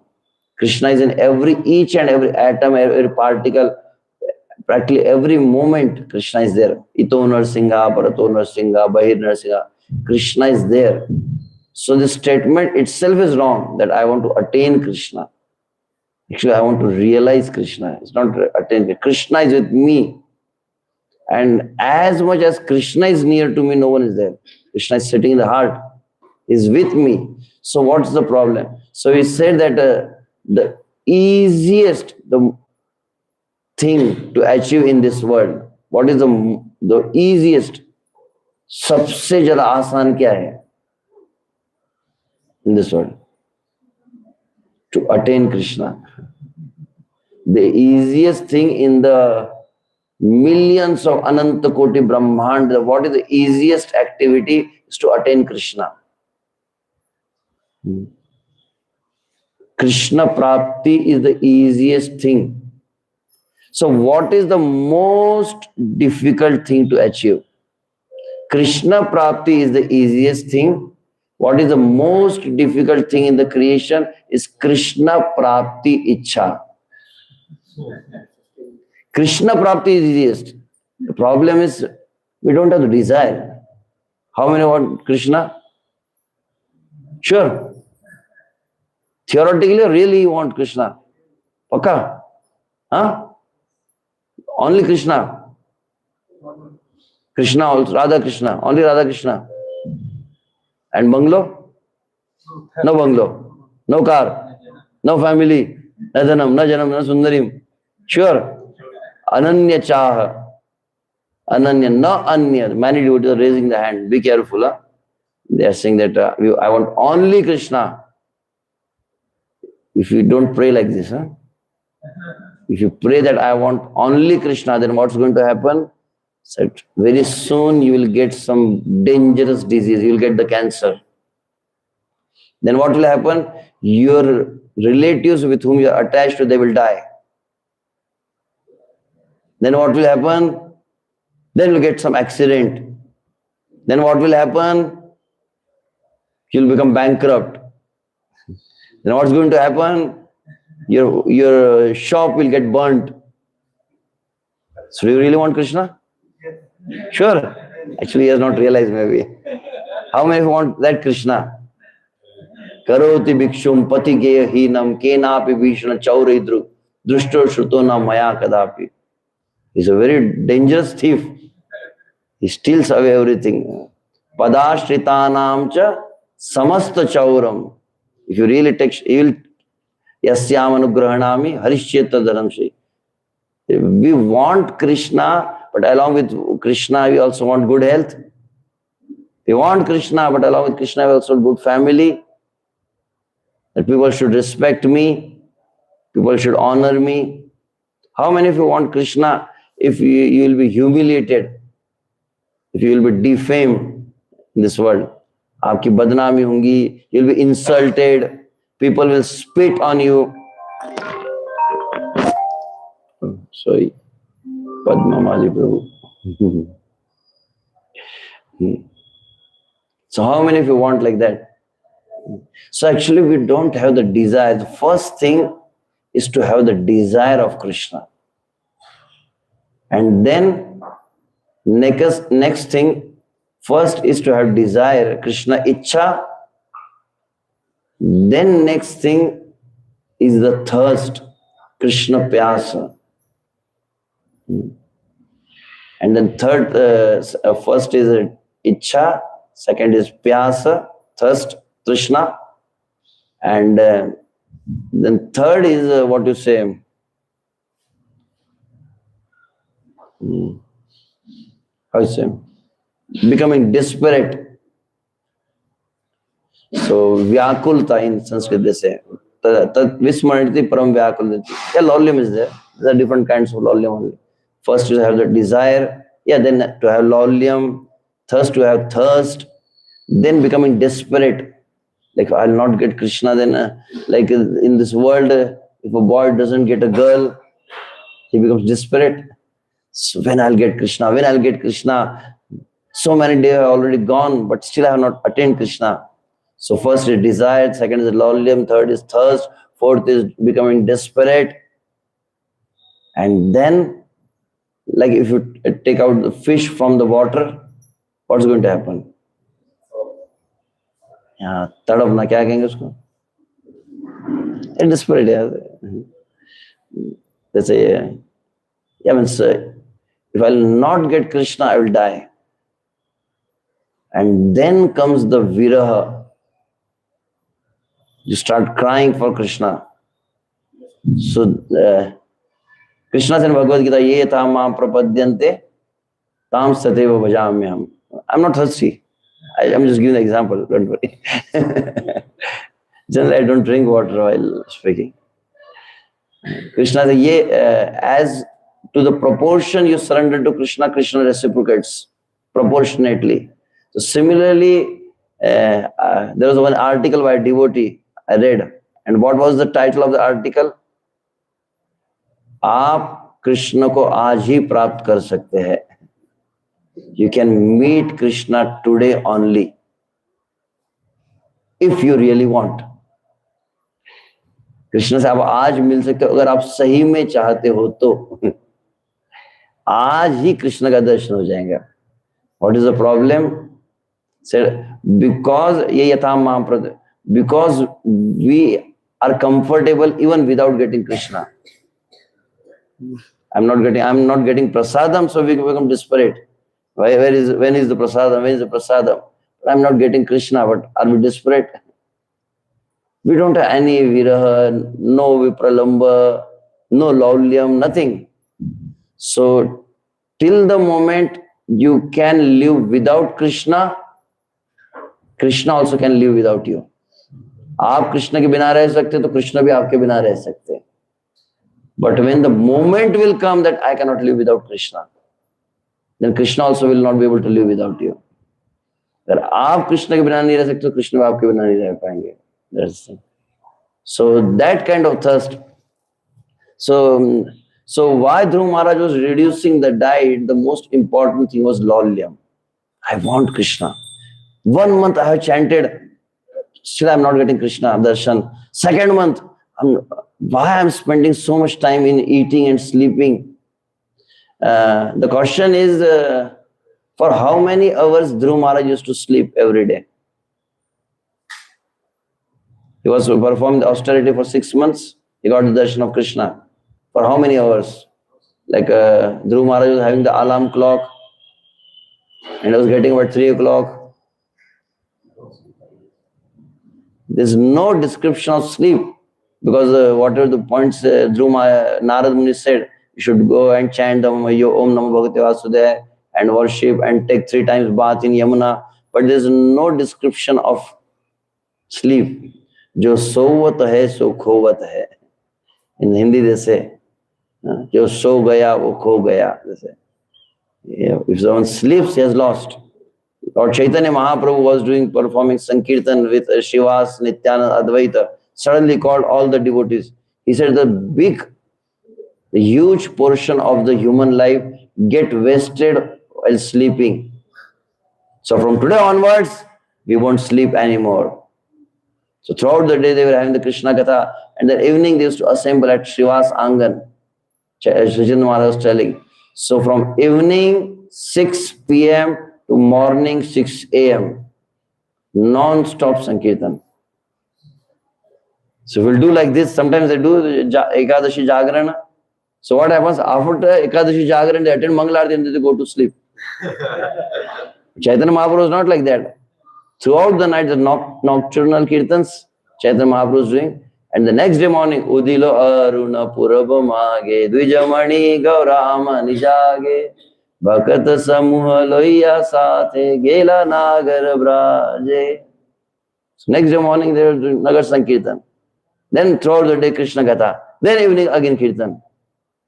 [SPEAKER 1] Krishna is in each and every atom, every particle, practically every moment Krishna is there. Ito Narsingha, Parato Narsingha, Bahir Narsingha. Krishna is there. So the statement itself is wrong that I want to attain Krishna. Actually, I want to realize Krishna. It's not attain. Krishna is with me. And as much as Krishna is near to me, no one is there. Krishna is sitting in the heart, is with me. So what's the problem? So he said that the easiest thing to achieve in this world, what is the easiest, सबसे ज़्यादा आसान क्या है in this world? To attain Krishna. The easiest thing in the Millions of Ananta Koti Brahmand. What is the easiest activity is to attain Krishna. Krishna Prapti is the easiest thing. So what is the most difficult thing to achieve? Krishna Prapti is the easiest thing. What is the most difficult thing in the creation is Krishna Prapti Ichha. Krishna Prapti is easiest. The problem is we don't have the desire. How many want Krishna? Sure. Theoretically, really you want Krishna. Paka? Huh? Only Krishna. Krishna also, Radha Krishna. Only Radha Krishna. And bungalow? No bungalow. No car. No family. Na dhanam, na janam, na sundarim. Sure. Ananya chaha. Ananya, no anya. Many devotees are raising the hand. Be careful. Huh? They are saying that I want only Krishna. If you don't pray like this, huh? If you pray that I want only Krishna, then what's going to happen? So very soon you will get some dangerous disease. You will get the cancer. Then what will happen? Your relatives with whom you are attached to, they will die. Then what will happen? Then you will get some accident. Then what will happen? You will become bankrupt. Then what's going to happen? Your shop will get burnt. So do you really want Krishna? Sure. Actually, he has not realized maybe. How many want that Krishna? Karoti bhikshum pati geya hinam kenapi bhishana chauridru drushto shruto na maya kadapi. He's a very dangerous thief. He steals away everything. Padashritanam cha samasta chauram. If you really take, he will yasyam anugrahanami harishcheta dharamshi. We want Krishna, but along with Krishna, we also want good health. We want Krishna, but along with Krishna, we also want good family. That people should respect me. People should honor me. How many of you want Krishna if you will be humiliated? If you will be defamed in this world? Aapki badnami hongi, you will be insulted. People will spit on you. Sorry. Padma Maji Prabhu. So how many of you want like that? So actually we don't have the desire. The first thing is to have the desire of Krishna. And then next thing, first is to have desire, Krishna Ichha. Then next thing is the thirst, Krishna Pyasa. And then third, first is Ichha, second is Pyasa, thirst, Krishna. And then third is what you say, how you say, becoming desperate. So, Vyakulta in Sanskrit they say, Tat Vismaraniti Param Vyakulati. Yeah, laulyam is there. There are different kinds of laulyam only. First you have the desire, then to have laulyam, thirst to have thirst, then becoming desperate. Like, I'll not get Krishna, then like in this world, if a boy doesn't get a girl, he becomes desperate. So when I'll get Krishna, when I'll get Krishna, so many days have already gone, but still I have not attained Krishna. So first is desire, second is laulyam, third is thirst, fourth is becoming desperate. And then, like if you take out the fish from the water, what's going to happen? Yeah, tadapna, kya kahenge usko? Desperate, yeah. They say, yeah, means if I'll not get Krishna, I will die. And then comes the viraha. You start crying for Krishna. So, Krishna said in Bhagavad Gita, Ye tamam prapadyante, tam sateva bhajamyam. I'm not thirsty. I'm just giving an example, don't worry. Generally, I don't drink water while speaking. Krishna said, as to the proportion you surrender to Krishna, Krishna reciprocates proportionately. So similarly, there was one article by a devotee I read, and what was the title of the article? आप कृष्ण को आज ही प्राप्त कर सकते हैं. You can meet Krishna today only, if you really want. Krishna से आप आज मिल सकते हो अगर आप सही में चाहते हो तो. आज ही कृष्ण का दर्शन हो जाएगा. What is the problem? Said because ये यथा महाप्रद, because we are comfortable even without getting Krishna. I'm not getting prasadam, so we become desperate. When is the prasadam? When is the prasadam? I'm not getting Krishna, but are we desperate? We don't have any viraha, no vipralamba, no laulyam, nothing. So till the moment you can live without Krishna, Krishna also can live without you. आप कृष्ण के बिना रह सकते तो कृष्ण भी आपके बिना रह सकते. But when the moment will come that I cannot live without Krishna, then Krishna also will not be able to live without you. अगर आप कृष्ण के बिना नहीं रह सकते तो कृष्ण भी आपके बिना नहीं रह पाएंगे. That's it. So that kind of thirst. So why Dhruva Maharaj was reducing the diet, the most important thing was laulyam. I want Krishna. 1 month I have chanted, still I am not getting Krishna darshan. 2nd month, why I am spending so much time in eating and sleeping? The question is, for how many hours Dhruva Maharaj used to sleep every day? He was performing the austerity for 6 months. He got the darshan of Krishna. For how many hours? Like Dhruva Maharaj was having the alarm clock and I was getting about 3 o'clock. There's no description of sleep because whatever the points Dhruva Narad Muni said, you should go and chant Om Namo Bhagavate Vasudevaya and worship and take 3 times bath in Yamuna. But there's no description of sleep. जो सोवत है सो खोवत है. In Hindi they say, जो सो गया वो खो गया. They say, if someone sleeps, he has lost. Lord Chaitanya Mahaprabhu was performing Sankirtan with Shivas, Nityananda, Advaita. Suddenly called all the devotees. He said the huge portion of the human life get wasted while sleeping. So from today onwards, we won't sleep anymore. So throughout the day they were having the Krishna Katha, and the evening they used to assemble at Shivas Angan. Chaitanya Maharaj was telling. So from evening 6 p.m. to morning 6 a.m. non-stop Sankirtan. So we'll do like this. Sometimes they do Ekadashi Jagarana. So what happens after Ekadashi Jagarana, they attend Mangalarti and they go to sleep. Chaitanya Mahaprabhu was not like that. Throughout the night, the nocturnal kirtans, Chaitanya Mahaprabhu was doing. And the next day morning, Udilo Aruna Purabamage, Dvijamani Gaurama Nijage, Bhakat Samuha Loya Sathe, Gela Nagar Braje. So next day morning, they were doing Nagar Sankirtan. Then throughout the day, Krishna Katha. Then evening, again Kirtan.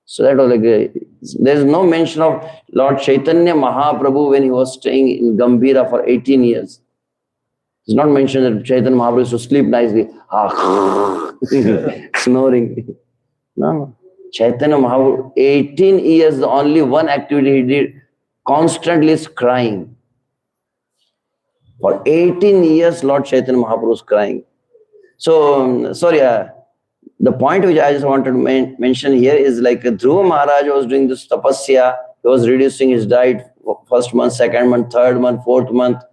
[SPEAKER 1] So that was like, there is no mention of Lord Chaitanya Mahaprabhu when he was staying in Gambhira for 18 years. It's not mentioned that Chaitanya Mahaprabhu used to sleep nicely, snoring. No. Chaitanya Mahaprabhu, 18 years, the only one activity he did constantly is crying. For 18 years, Lord Chaitanya Mahaprabhu was crying. So, sorry, the point which I just wanted to mention here is like Dhruva Maharaj was doing this tapasya. He was reducing his diet 1st month, 2nd month, 3rd month, 4th month.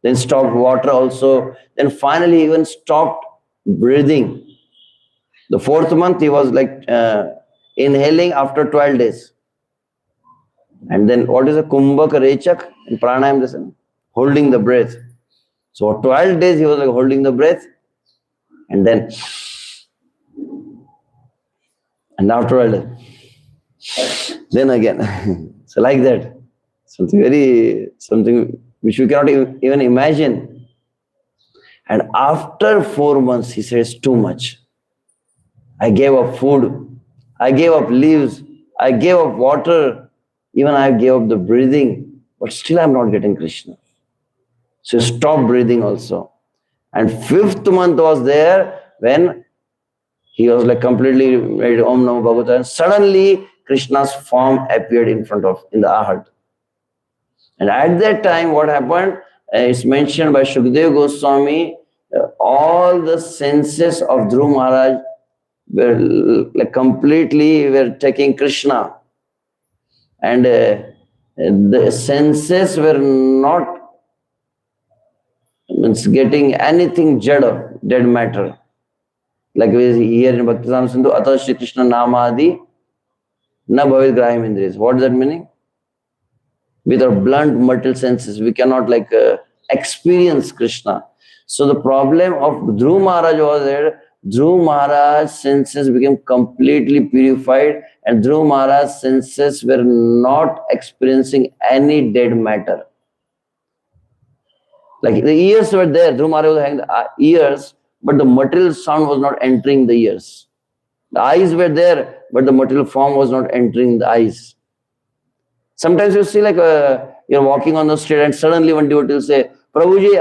[SPEAKER 1] Then stopped water also. Then finally even stopped breathing. The 4th month he was like inhaling after 12 days. And then what is a kumbhak rechak in pranayam? This holding the breath. So 12 days he was like holding the breath. And then after 12 days, then again. So like that. Something which we cannot even imagine. And after 4 months, he says, too much. I gave up food. I gave up leaves. I gave up water, even I gave up the breathing, but still I'm not getting Krishna. So stop breathing also. And 5th month was there when he was like completely ready, Om Namo Bhagavata, and suddenly Krishna's form appeared in the heart. And at that time, what happened? It's mentioned by Shukdev Goswami, all the senses of Dhruv Maharaj were like completely were taking Krishna. And the senses were not getting anything jada, dead matter. Like we hear in Bhaktivedanta Sindhu, Atha Shri Krishna Nāma Adi Na Bhavid Grahim Indriyas. What does that mean? With our blunt material senses, we cannot experience Krishna. So the problem of Dhruv Maharaj was that Dhruv Maharaj's senses became completely purified and Dhruv Maharaj's senses were not experiencing any dead matter. Like the ears were there, Dhruv Maharaj was having the ears, but the material sound was not entering the ears. The eyes were there, but the material form was not entering the eyes. Sometimes you see you're walking on the street and suddenly one devotee will say, Prabhuji,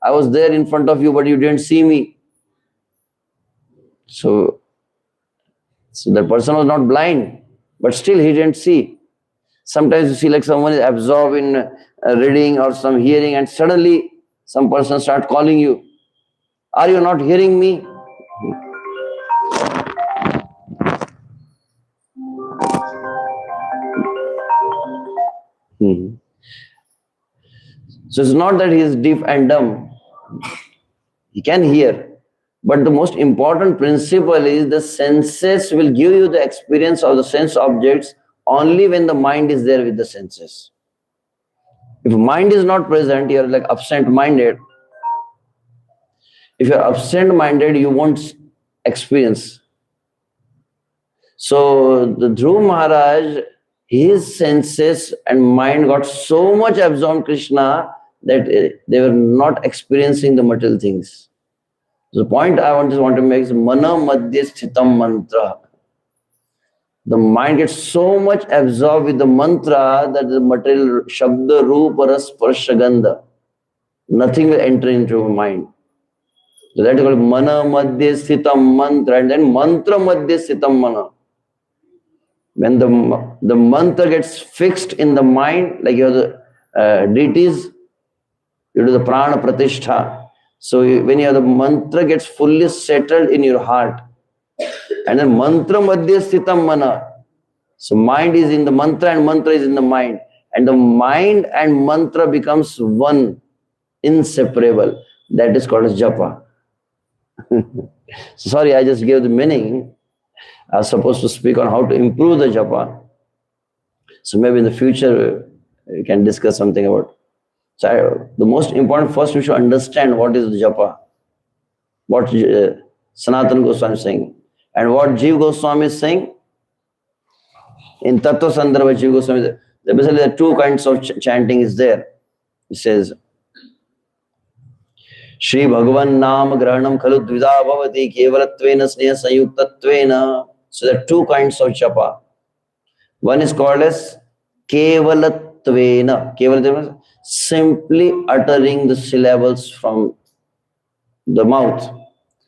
[SPEAKER 1] I was there in front of you, but you didn't see me. So that person was not blind, but still he didn't see. Sometimes you see like someone is absorbed in reading or some hearing and suddenly some person starts calling you. Are you not hearing me? So it's not that he is deaf and dumb. He can hear. But the most important principle is the senses will give you the experience of the sense objects only when the mind is there with the senses. If mind is not present, you are like absent-minded. If you are absent-minded, you won't experience. So the Dhruv Maharaj, his senses and mind got so much absorbed in Krishna that they were not experiencing the material things. The point I just want to make is Mana Madhya Sthitam Mantra. The mind gets so much absorbed with the mantra that the material Shabda, Rupa, Ras, Sparsha, Gandha, nothing will enter into your mind. So that is called Mana Madhya Sthitam Mantra, and then Mantra Madhya Sthitam Mana. When the mantra gets fixed in the mind, like you have the deities, you do the prana pratishtha. So when you have the mantra gets fully settled in your heart, and then mantra madhya sthitam mana. So mind is in the mantra and mantra is in the mind. And the mind and mantra becomes one, inseparable. That is called as japa. Sorry, I just gave the meaning. I was supposed to speak on how to improve the japa. So maybe in the future we can discuss something about. So the most important, first we should understand what is the japa. What Sanatana Goswami is saying. And what Jiva Goswami is saying. In Tattva Sandarbha, Jiva Goswami, basically there are two kinds of chanting is there. He says, Shri Bhagavan Nāma Grahanam Khalu Dvida Bhavati Kevalatvena Sneha Sayuktatvena. So there are two kinds of japa. One is called as Kevalatvena. Kevalatvena, simply uttering the syllables from the mouth.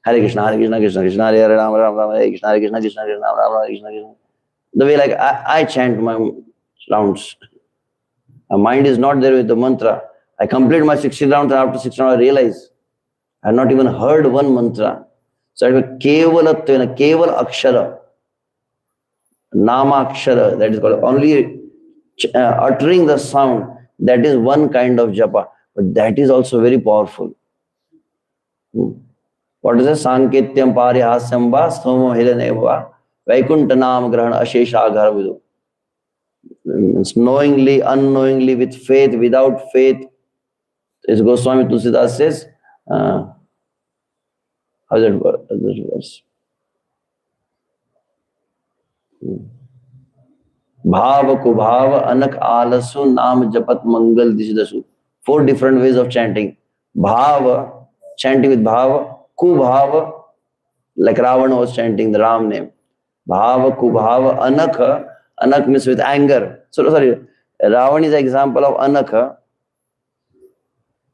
[SPEAKER 1] Hare Krishna, Hare Krishna, Krishna Krishna, Hare Hare, Rama Rama, Hare Krishna, Hare Krishna, Krishna Krishna, Rama Rama, Hare Krishna, Krishna. The way like I chant my rounds. My mind is not there with the mantra. I complete my 60 rounds and after 60 rounds I realize I have not even heard one mantra. So it will Kevalatvena, Keval Akshara. Nāma Akshara, that is called only uttering the sound. That is one kind of japa, but that is also very powerful. What is it? Sanketyam Parihasyam Va Sthoma Hiraneva Vaikuntha Nama Grahana Ashesha Aghara Vidu. It's knowingly, unknowingly, with faith, without faith. As Goswami Tulsidas says, how is that verse? Bhava Kubhava Anak Alasu Nam Japat Mangal Dishdasu. 4 different ways of chanting. Bhava, chanting with Bhava. Kubhava, like Ravana was chanting the Ram name. Bhava, kubhava, anakha. Anak means with anger. So sorry, Ravan is an example of anakha.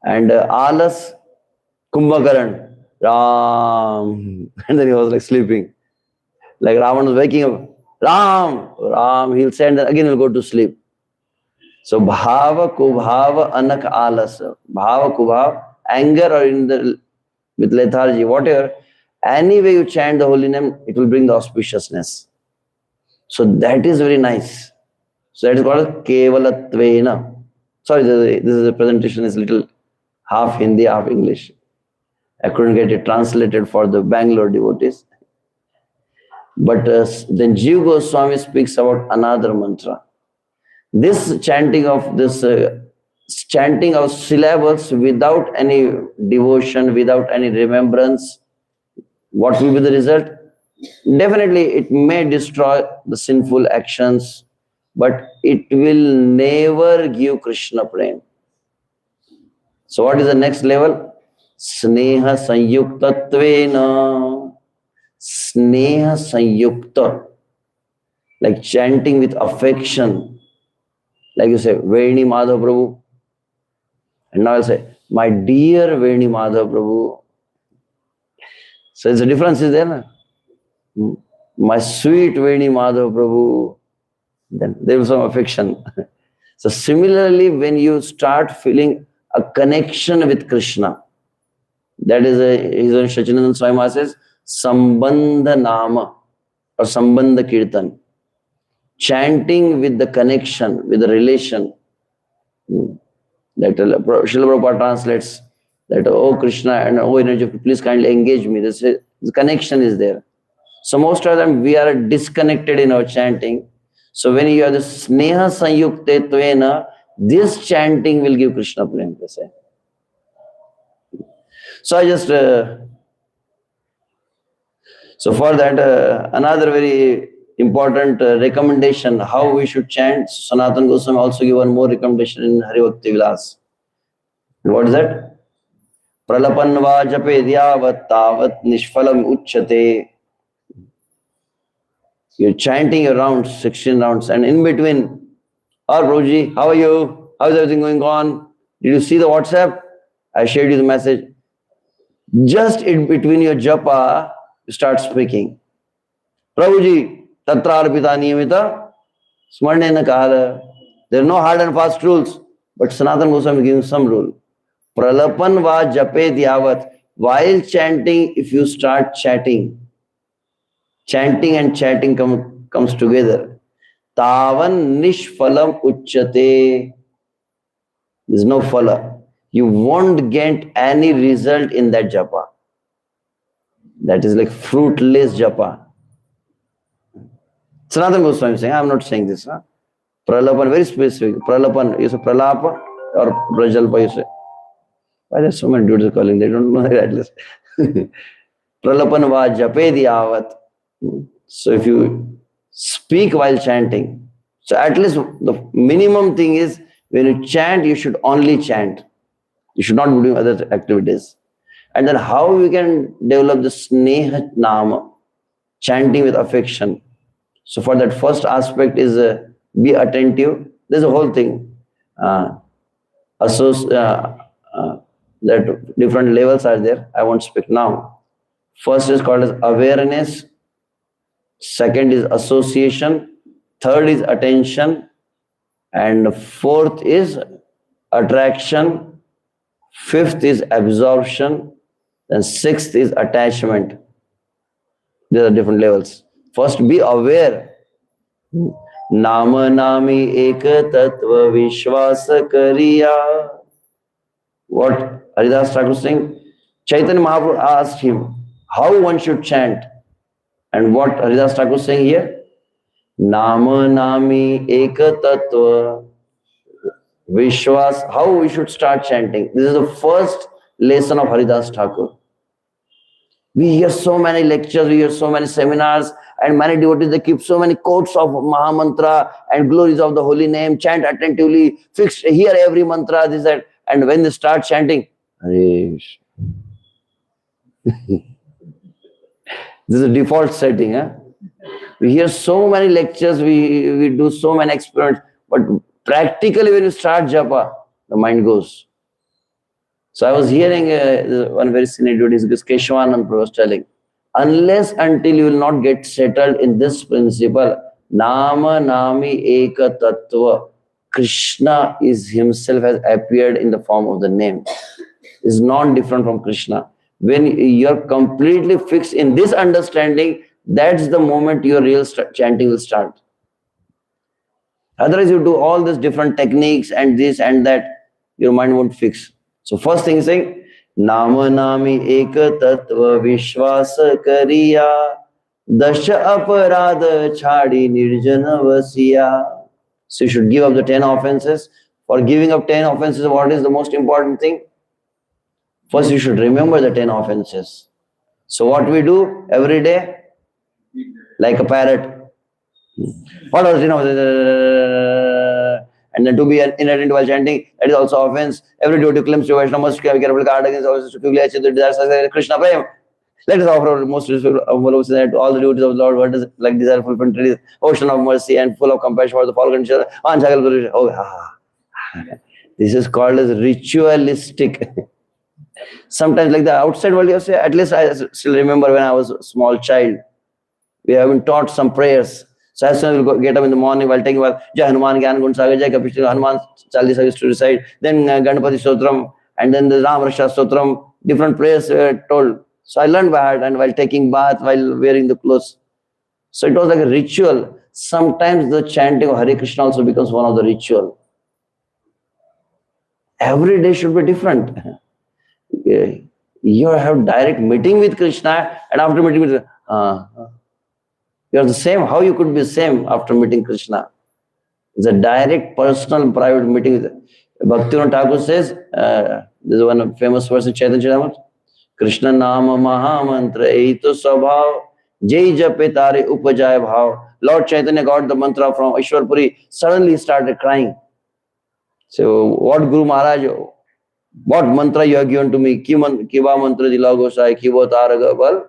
[SPEAKER 1] And alas, Kumbhakaran, Ram. And then he was like sleeping. Like Ravan was waking up. Ram, Ram, he'll say, and then again he'll go to sleep. So bhava, kubhava, anak, alas. Bhava, kubhava, anger or in the with lethargy, whatever. Any way you chant the holy name, it will bring the auspiciousness. So that is very nice. So that is called Kevalatvena. Sorry, this is a presentation is little half Hindi, half English. I couldn't get it translated for the Bangalore devotees. But then Jiva Goswami speaks about another mantra. This chanting of syllables without any devotion, without any remembrance, what will be the result? Definitely it may destroy the sinful actions, but it will never give Krishna prem. So what is the next level? Sneha sanyuktatvena. Sneha sanyukta. Like chanting with affection. Like you say, Veni Madhav Prabhu. And now I'll say, my dear Veni Madhav Prabhu. So it's a difference is there, na? My sweet Veni Madhav Prabhu. Then there is some affection. So similarly, when you start feeling a connection with Krishna, that is his own H.G.Ananta Swami Maharaj says, Sambandha Nāma or Sambandha Kirtan. Chanting with the connection, with the relation. That Srila Prabhupada translates that, oh Krishna and oh energy, please kindly engage me. The connection is there. So most of the time we are disconnected in our chanting. So when you have the Sneha Sanyukte Tvena, this chanting will give Krishna prem. So I just, so for that, another very important recommendation, how we should chant. Sanatana Goswami also give one more recommendation in Hari Bhakti Vilas. What is that? Pralapan va jape dhyavat tavat nishphalam uchyate. You're chanting your rounds, 16 rounds, and in between, oh Prabhuji, how are you? How is everything going on? Did you see the WhatsApp? I shared you the message. Just in between your japa, you start speaking. Prabhuji, tatra arpita niyamita, smarnena kahada. There are no hard and fast rules, but Sanatana Goswami is giving some rule. Pralapan va jape dhyavat. While chanting, if you start chatting, chanting and chatting comes together. Tavan nishphalam uchyate. There's no phala. You won't get any result in that japa. That is like fruitless japa. Sanatana Goswami is saying, I'm not saying this. Huh? Pralapan, very specific. Pralapan, you say pralapa or prajalpa, you say. Why there's so many dudes calling? They don't know that at least. Pralapan va jape dhyavat. So if you speak while chanting, so at least the minimum thing is when you chant, you should only chant. You should not be doing other activities. And then how we can develop the Sneha Nāma, chanting with affection. So for that first aspect is be attentive. There's a whole thing. That different levels are there. I won't speak now. First is called as awareness. Second is association. Third is attention. And fourth is attraction. Fifth is absorption. Then sixth is attachment. These are different levels. First, be aware. Nāma nāmi eka tattva vishvasa kariya. What Haridas Thakur is saying? Chaitanya Mahaprabhu asked him how one should chant. And what Haridas Thakur is saying here? Nāma nāmi eka tattva vishvas. How we should start chanting. This is the first lesson of Haridas Thakur. We hear so many lectures, we hear so many seminars, and many devotees, they keep so many quotes of Mahamantra and glories of the holy name, chant attentively, fixed, hear every mantra, this, that. And when they start chanting, this is a default setting. Huh? We hear so many lectures, we do so many experiments, but practically when you start japa, the mind goes. So I was hearing one very senior devotee, H.G.Ananta was telling, unless until you will not get settled in this principle, Nāma Nāmi Eka Tattva, Krishna is himself has appeared in the form of the name, is non-different from Krishna. When you're completely fixed in this understanding, that's the moment your real chanting will start. Otherwise, you do all these different techniques and this and that, your mind won't fix. So first thing is saying, Nāma Nāmi Eka Tattva Vishvasa Kariya Dasha Aparadha Chhadi Nirjana Vasiya. So you should give up the 10 offenses. For giving up 10 offenses, what is the most important thing? First, you should remember the 10 offenses. So what we do every day? Like a parrot. What else, and then to be inattentive while chanting, that is also offense. Every devotee claims to Vaishnava must be careful, guard against offenses to quickly achieve the desires Krishna Prem. Let us offer our most respectful to all the devotees of the Lord, what is like desire fulfillment, ocean of mercy and full of compassion for the fallen nature. This is called as ritualistic. Sometimes like the outside world, you say, at least I still remember when I was a small child, we have been taught some prayers. So as soon as we get up in the morning while taking bath, Jai Hanuman Gyan Gun Sagar, Jai Kapishti Hanuman Chalisa used to recite, then Ganapati Stotram, and then the Ram Rasha Stotram, different prayers were told. So I learned by heart, and while taking bath, while wearing the clothes. So it was like a ritual. Sometimes the chanting of Hare Krishna also becomes one of the ritual. Every day should be different. You have direct meeting with Krishna, and after meeting with you are the same. How you could be the same after meeting Krishna? It's a direct, personal, private meeting. Bhaktivinoda Thakur says, this is one famous verse in Chaitanya Charitamrita, Krishna Nāma Mahamantra Eito Svabhav Jai Jape Tare Upajaya Bhav. Lord Chaitanya got the mantra from Ishwarpuri. Suddenly he started crying. So, what Guru Maharaj, what mantra you have given to me? Kiva mantra dila gosai, kiva taraga bal.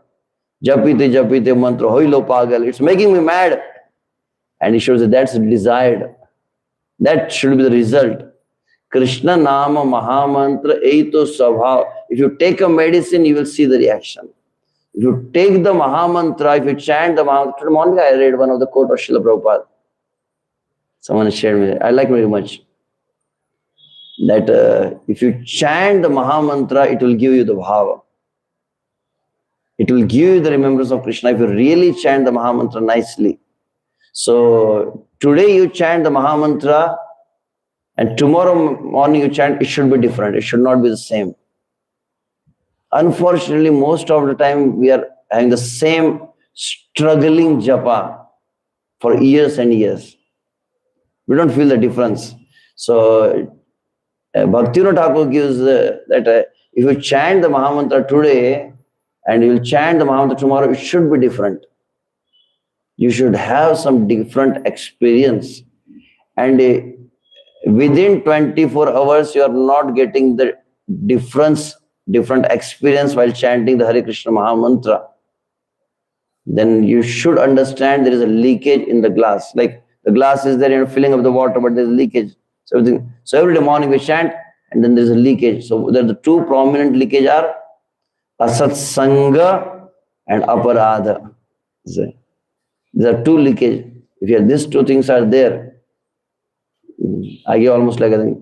[SPEAKER 1] Japite mantra, hoilo pagal. It's making me mad. And he shows that that's desired. That should be the result. Krishna Nama Mahamantra Eito Svabhav. If you take a medicine, you will see the reaction. If you take the Mahamantra, if you chant the Mahamantra, today morning I read one of the quote of Srila Prabhupada. Someone shared me. I like very much. That if you chant the Mahamantra, it will give you the bhava. It will give you the remembrance of Krishna if you really chant the Mahamantra nicely. So today you chant the Mahamantra and tomorrow morning you chant, it should be different. It should not be the same. Unfortunately, most of the time we are having the same struggling japa for years and years. We don't feel the difference. So Bhaktivinoda Thakur gives that if you chant the Mahamantra today and you will chant the Mahamantra tomorrow, it should be different. You should have some different experience. And within 24 hours, you are not getting the different experience while chanting the Hare Krishna Mahamantra. Then you should understand there is a leakage in the glass. Like the glass is there, filling up the water, but there is leakage. So every day morning we chant, and then there is a leakage. So there are the two prominent leakage are Asat Sangha and Aparadha. There are two leakage. If these two things are there, I give almost like I think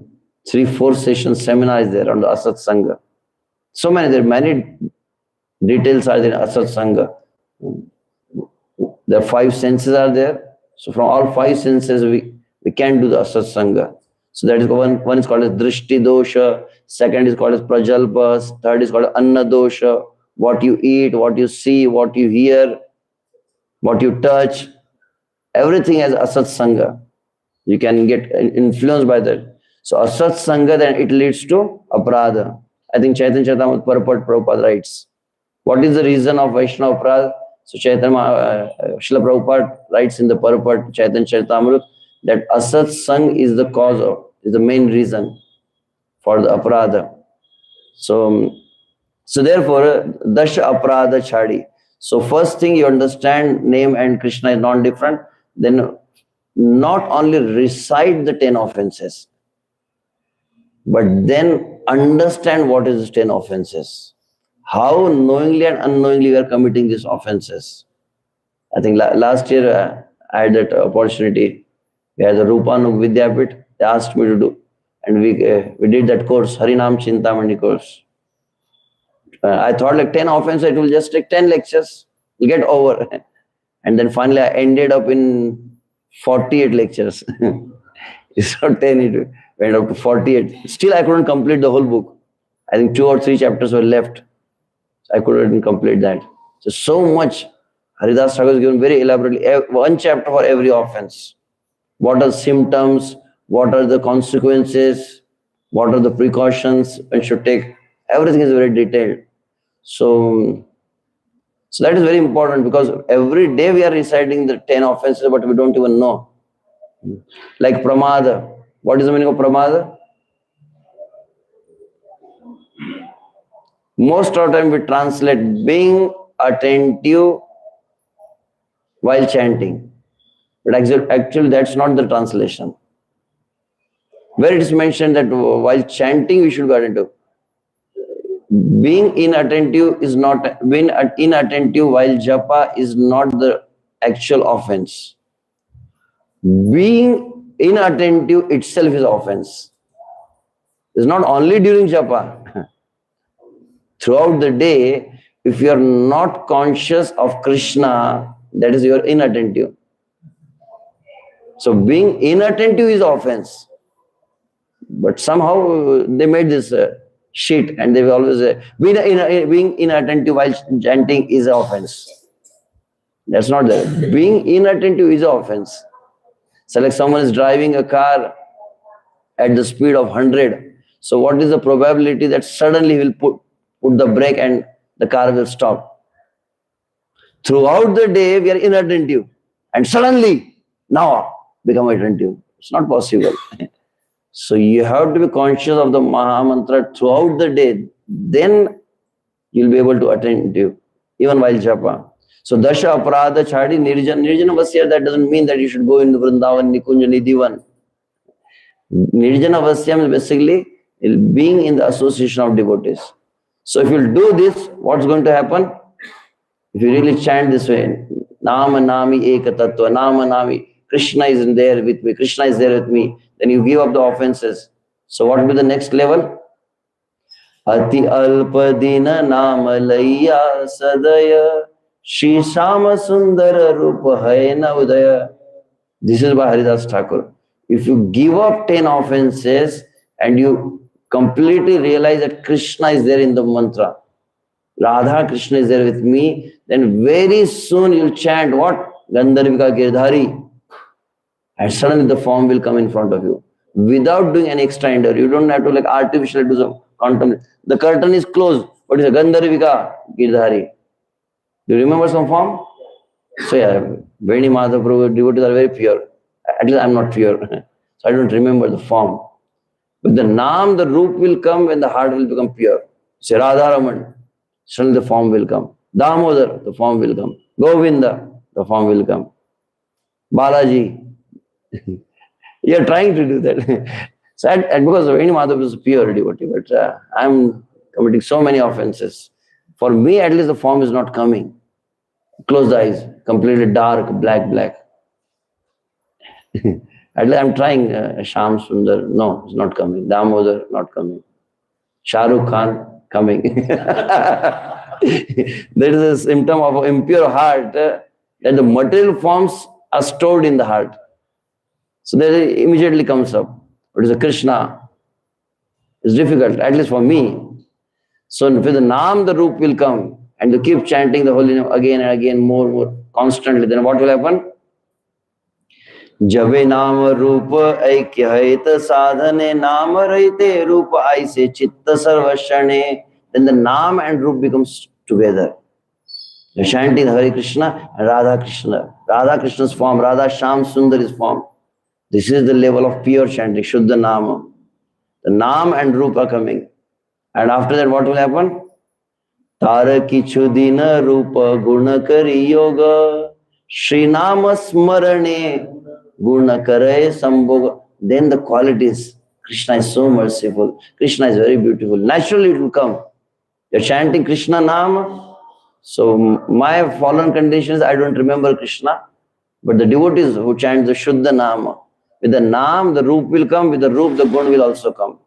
[SPEAKER 1] 3-4 sessions seminars there on the Asat Sangha. So many, there are many details are there in Asat Sangha. The 5 senses are there. So from all 5 senses we can do the Asat Sangha. So that is one is called as Drishti Dosha, second is called as Prajalpa, third is called Anna Dosha, what you eat, what you see, what you hear, what you touch, everything has Asat Sangha. You can get influenced by that. So Asat Sangha, then it leads to Aparadha. I think Chaitanya Charitamrita Purport Prabhupada writes, what is the reason of Vaishnava Aparadha? So Srila Prabhupada writes in the Purport Chaitanya Charitamrita that Asat Sang is the cause of, is the main reason for the Aparadha. So therefore, Dasha Aparadha Chhadi. So first thing you understand name and Krishna is not different, then not only recite the 10 offenses, but then understand what is the 10 offenses. How knowingly and unknowingly we are committing these offenses. I think last year I had that opportunity. We had the Rupanuk Vidyapit. They asked me to do, and we did that course, Harinam Chintamani course. I thought like 10 offenses, it will just take 10 lectures, we'll get over. And then finally I ended up in 48 lectures. It's not 10, it went up to 48. Still I couldn't complete the whole book. I think 2 or 3 chapters were left. I couldn't complete that. So much. Haridas Thakur has given very elaborately, 1 chapter for every offense. What are symptoms? What are the consequences? What are the precautions one should take? Everything is very detailed. So that is very important, because every day we are reciting the 10 offenses, but we don't even know. Like pramada. What is the meaning of pramada? Most of the time we translate being attentive while chanting. But actually that's not the translation. Where it is mentioned that while chanting we should be attentive. Being inattentive is not, being inattentive while japa is not the actual offense. Being inattentive itself is offense. It's not only during japa. Throughout the day, if you are not conscious of Krishna, that is, you are inattentive. So being inattentive is offense. But somehow they made this sheet, and they will always say, being inattentive while chanting is an offense. That's not there. Being inattentive is an offense. So like someone is driving a car at the speed of 100. So what is the probability that suddenly he will put the brake and the car will stop? Throughout the day we are inattentive, and suddenly now become attentive. It's not possible. So you have to be conscious of the Maha Mantra throughout the day. Then you'll be able to attend to, even while japa. So Dasha Aparadha Chadi Nirjana Vasya, that doesn't mean that you should go into Vrindavan, Nikunja, Nidhivan. Nirjana Vasyam is basically being in the association of devotees. So if you'll do this, what's going to happen? If you really chant this way, Nāma Nāmi Eka Tattva, Nāma Nāmi, Krishna is there with me, Krishna is there with me, then you give up the offenses. So what will be the next level? Ati alpadina namalaya sadaya Shri Shama Sundara Rupa Hayana Udaya. This is by Haridas Thakur. If you give up 10 offenses and you completely realize that Krishna is there in the mantra, Radha Krishna is there with me, then very soon you'll chant what? Gandharvika Girdhari. And suddenly the form will come in front of you. Without doing any extra endeavor. You don't have to like artificially do some contemplation. The curtain is closed. What is a Gandharvika Girdhari? Do you remember some form? So yeah, Veni Madhav Prabhu devotees are very pure. At least I'm not pure. So I don't remember the form. But the Naam, the Roop will come when the heart will become pure. Say Radharaman, suddenly the form will come. Damodar, the form will come. Govinda, the form will come. Balaji. You are trying to do that. So and because Veni Madhav is a pure devotee, but I'm committing so many offenses. For me, at least the form is not coming. Close the eyes, completely dark, black. At least I'm trying. Sham Sundar, no, it's not coming. Damodar, not coming. Shah Rukh Khan, coming. There is a symptom of an impure heart, that the material forms are stored in the heart. So that immediately comes up. What is a Krishna? It's difficult, at least for me. So with the Naam, the Roop will come, and you keep chanting the holy name again and again, more, constantly. Then what will happen? Jabe Naam Rupa Aikya Haita Sadhane Naam Raite Rupa Aise Chitta Sarvashane. Then the Naam and Roop becomes together. You're chanting Hare Krishna and Radha Krishna. Radha Krishna's form, Radha Sham Sundari's form. This is the level of pure chanting, Shuddha Nama. The Naam and Roop are coming. And after that, what will happen? Tara kichudina rupa guna kari yoga. Shri Nama smarane guna kare sambhoga. Then the qualities. Krishna is so merciful. Krishna is very beautiful. Naturally it will come. You're chanting Krishna Nama. So my fallen conditions, I don't remember Krishna. But the devotees who chant the Shuddha Nama, with the Nam, the Roop will come. With the Roop, the Gun will also come.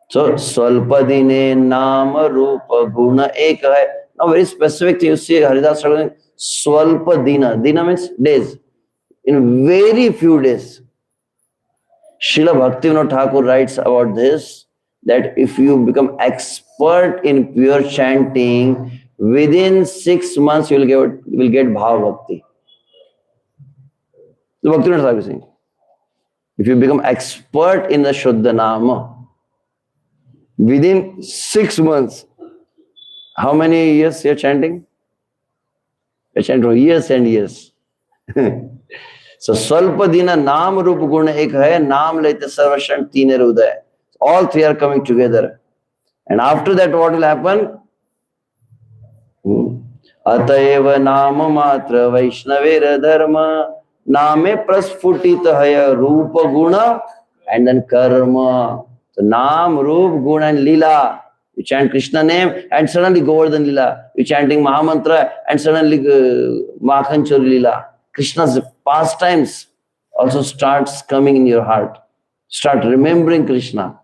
[SPEAKER 1] So, Swalpadine Nama Rupa Guna Eka hai. Now, very specific thing you see Haridas saying, Swalpadina. Dina means days. In very few days. Srila Bhaktivinoda Thakur writes about this, that if you become expert in pure chanting, within 6 months you will get Bhava Bhakti. The Bhaktivinoda Thakur is saying, if you become expert in the Shuddha Nama, within 6 months, how many years you are chanting? You are chanting for years and years. So, Swalpadina Nam Rup Guna Ek hai, Nam Laite Sarvashan Tine Ruday. All three are coming together. And after that, what will happen? Atayeva Nama Matra Vaishnavera Dharma Name Prasfutita Haya Rupa Guna and then Karma. So, Nam, Rup, Guna and Lila. You chant Krishna name and suddenly Govardhan Lila. You chanting Mahamantra and suddenly Makhanchur Lila. Krishna's pastimes also starts coming in your heart. Start remembering Krishna.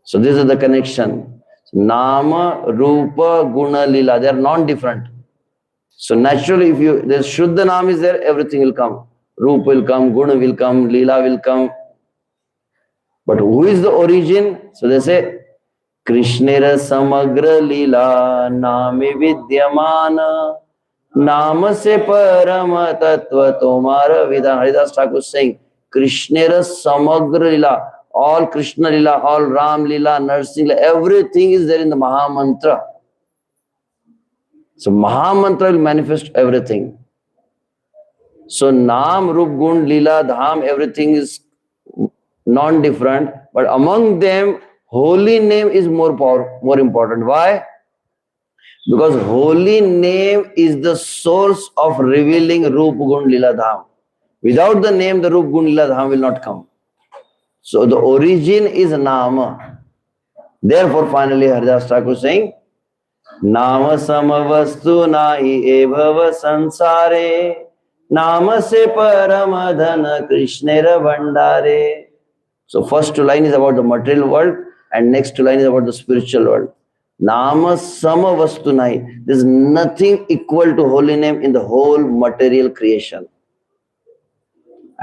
[SPEAKER 1] So this is the connection. So Nama, Rupa, Guna, Lila, they are non-different. So naturally, if there's Shuddha Nam is there, everything will come. Rupa will come, Guna will come, Lila will come. But who is the origin? So they say, Krishnera Samagra Lila Name Vidyamana Nama se Parama Tattva Tomara Vida. Haridas Thakur is saying, Krishnera Samagra Lila, all Krishna Lila, all Ram Lila, Narsingh Lila, everything is there in the Mahamantra. So Mahamantra will manifest everything. So Nam, Rup, Gun, Lila, Dham, everything is non-different, but among them, holy name is more important. Why? Because holy name is the source of revealing Rup, Gun, Lila, Dham. Without the name, the Rup, Gun, Lila, Dham will not come. So the origin is Nāma. Therefore, finally, Haridas Thakur is saying, Nāma samavastu nahi ebhava sansare Nāma se paramadhana Krishnera Vandare. So first two line is about the material world and next two line is about the spiritual world. Nama samavastu nahi. There is nothing equal to holy name in the whole material creation.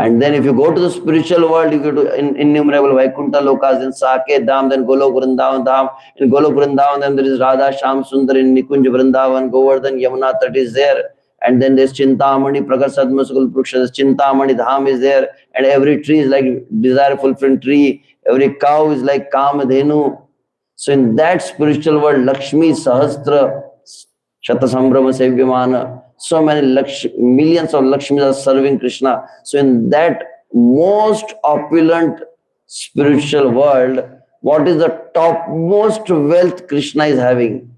[SPEAKER 1] And then if you go to the spiritual world, you go to innumerable Vaikuntha Lokas, then Sake Dham, then Golok Vrindavan Dham. In Golok Vrindavan, then there is Radha Sham Sundar in Nikunj Vrindavan, Govardhan, Yamuna that is there. And then there's Chintamani, Prakat Sadmasukul Pruksha, Chintamani Dham is there. And every tree is like desire fulfilling tree. Every cow is like Kamadhenu. So in that spiritual world, Lakshmi, Sahasra, Shatasambrahma Sevyamana, so many millions of Lakshmis are serving Krishna. So in that most opulent spiritual world, what is the topmost wealth Krishna is having?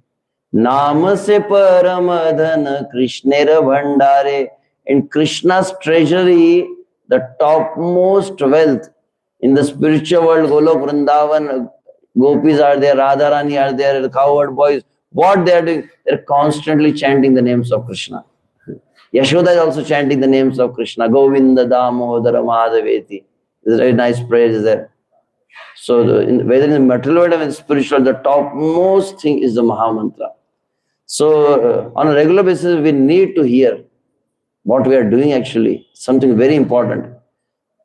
[SPEAKER 1] Nama se paramadhana Krishnera Bhandare. In Krishna's treasury, the topmost wealth in the spiritual world, Golok Vrindavan, Gopis are there, Radharani are there, the cowherd boys. What they are doing? They are constantly chanting the names of Krishna. Yashoda is also chanting the names of Krishna. Govinda Damohdara Madhaveti. There's a very nice praise there. So whether in the material world or in the spiritual, the topmost thing is the Mahamantra. So on a regular basis, we need to hear what we are doing actually. Something very important.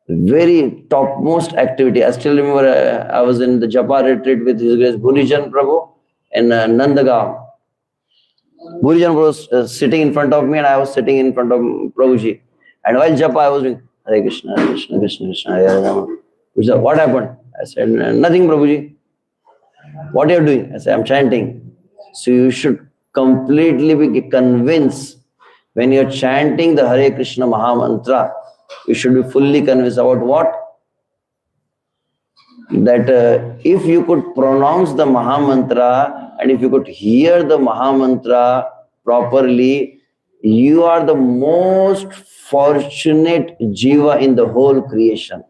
[SPEAKER 1] Very topmost activity. I still remember I was in the Japa retreat with His Grace Bhurijan Prabhu in Nandagaon. Bhurijan was sitting in front of me and I was sitting in front of Prabhuji. And while Japa, I was doing Hare Krishna, Hare Krishna, Krishna Krishna, Hare Rama. He said, what happened? I said, nothing, Prabhuji. What are you doing? I said, I'm chanting. So you should completely be convinced when you're chanting the Hare Krishna Mahamantra. You should be fully convinced about what? That if you could pronounce the Mahamantra and if you could hear the Mahamantra properly, you are the most fortunate jiva in the whole creation.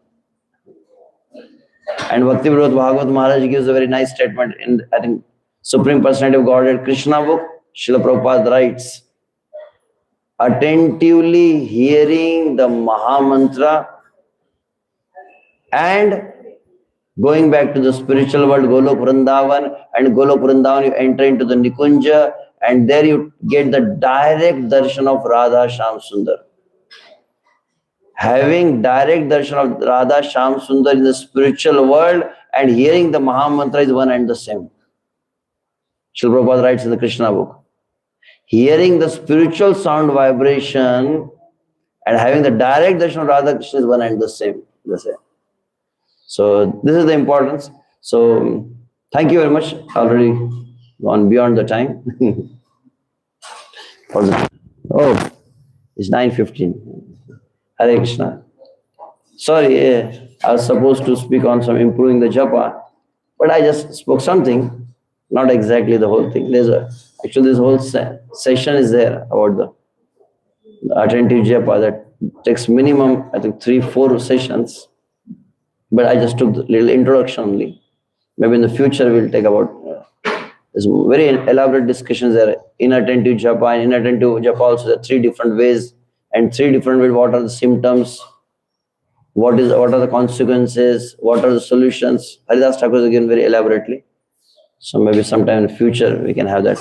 [SPEAKER 1] And Bhakti Bhagavad Maharaj gives a very nice statement in, I think, Supreme Personality of Godhead Krishna book. Srila Prabhupada writes, attentively hearing the Mahamantra and going back to the spiritual world, Golok Vrindavan, and Golok Vrindavan you enter into the Nikunja, and there you get the direct darshan of Radha Shyam Sundar. Having direct darshan of Radha Shyam Sundar in the spiritual world and hearing the Mahamantra is one and the same. Srila Prabhupada writes in the Krishna book. Hearing the spiritual sound vibration and having the direct darshan of Radha Krishna is one and the same. So this is the importance. So thank you very much. Already gone beyond the time. Oh, it's 9:15. Hare Krishna. Sorry, I was supposed to speak on some improving the japa, but I just spoke something, not exactly the whole thing. Actually this whole session is there about the attentive japa that takes minimum, I think, 3-4 sessions. But I just took the little introduction only. Maybe in the future we'll take about there's very elaborate discussions there. Inattentive japa and inattentive japa also there are 3 different ways, and 3 different ways. What are the symptoms? What are the consequences? What are the solutions? Haridas Thakur is given very elaborately. So maybe sometime in the future we can have that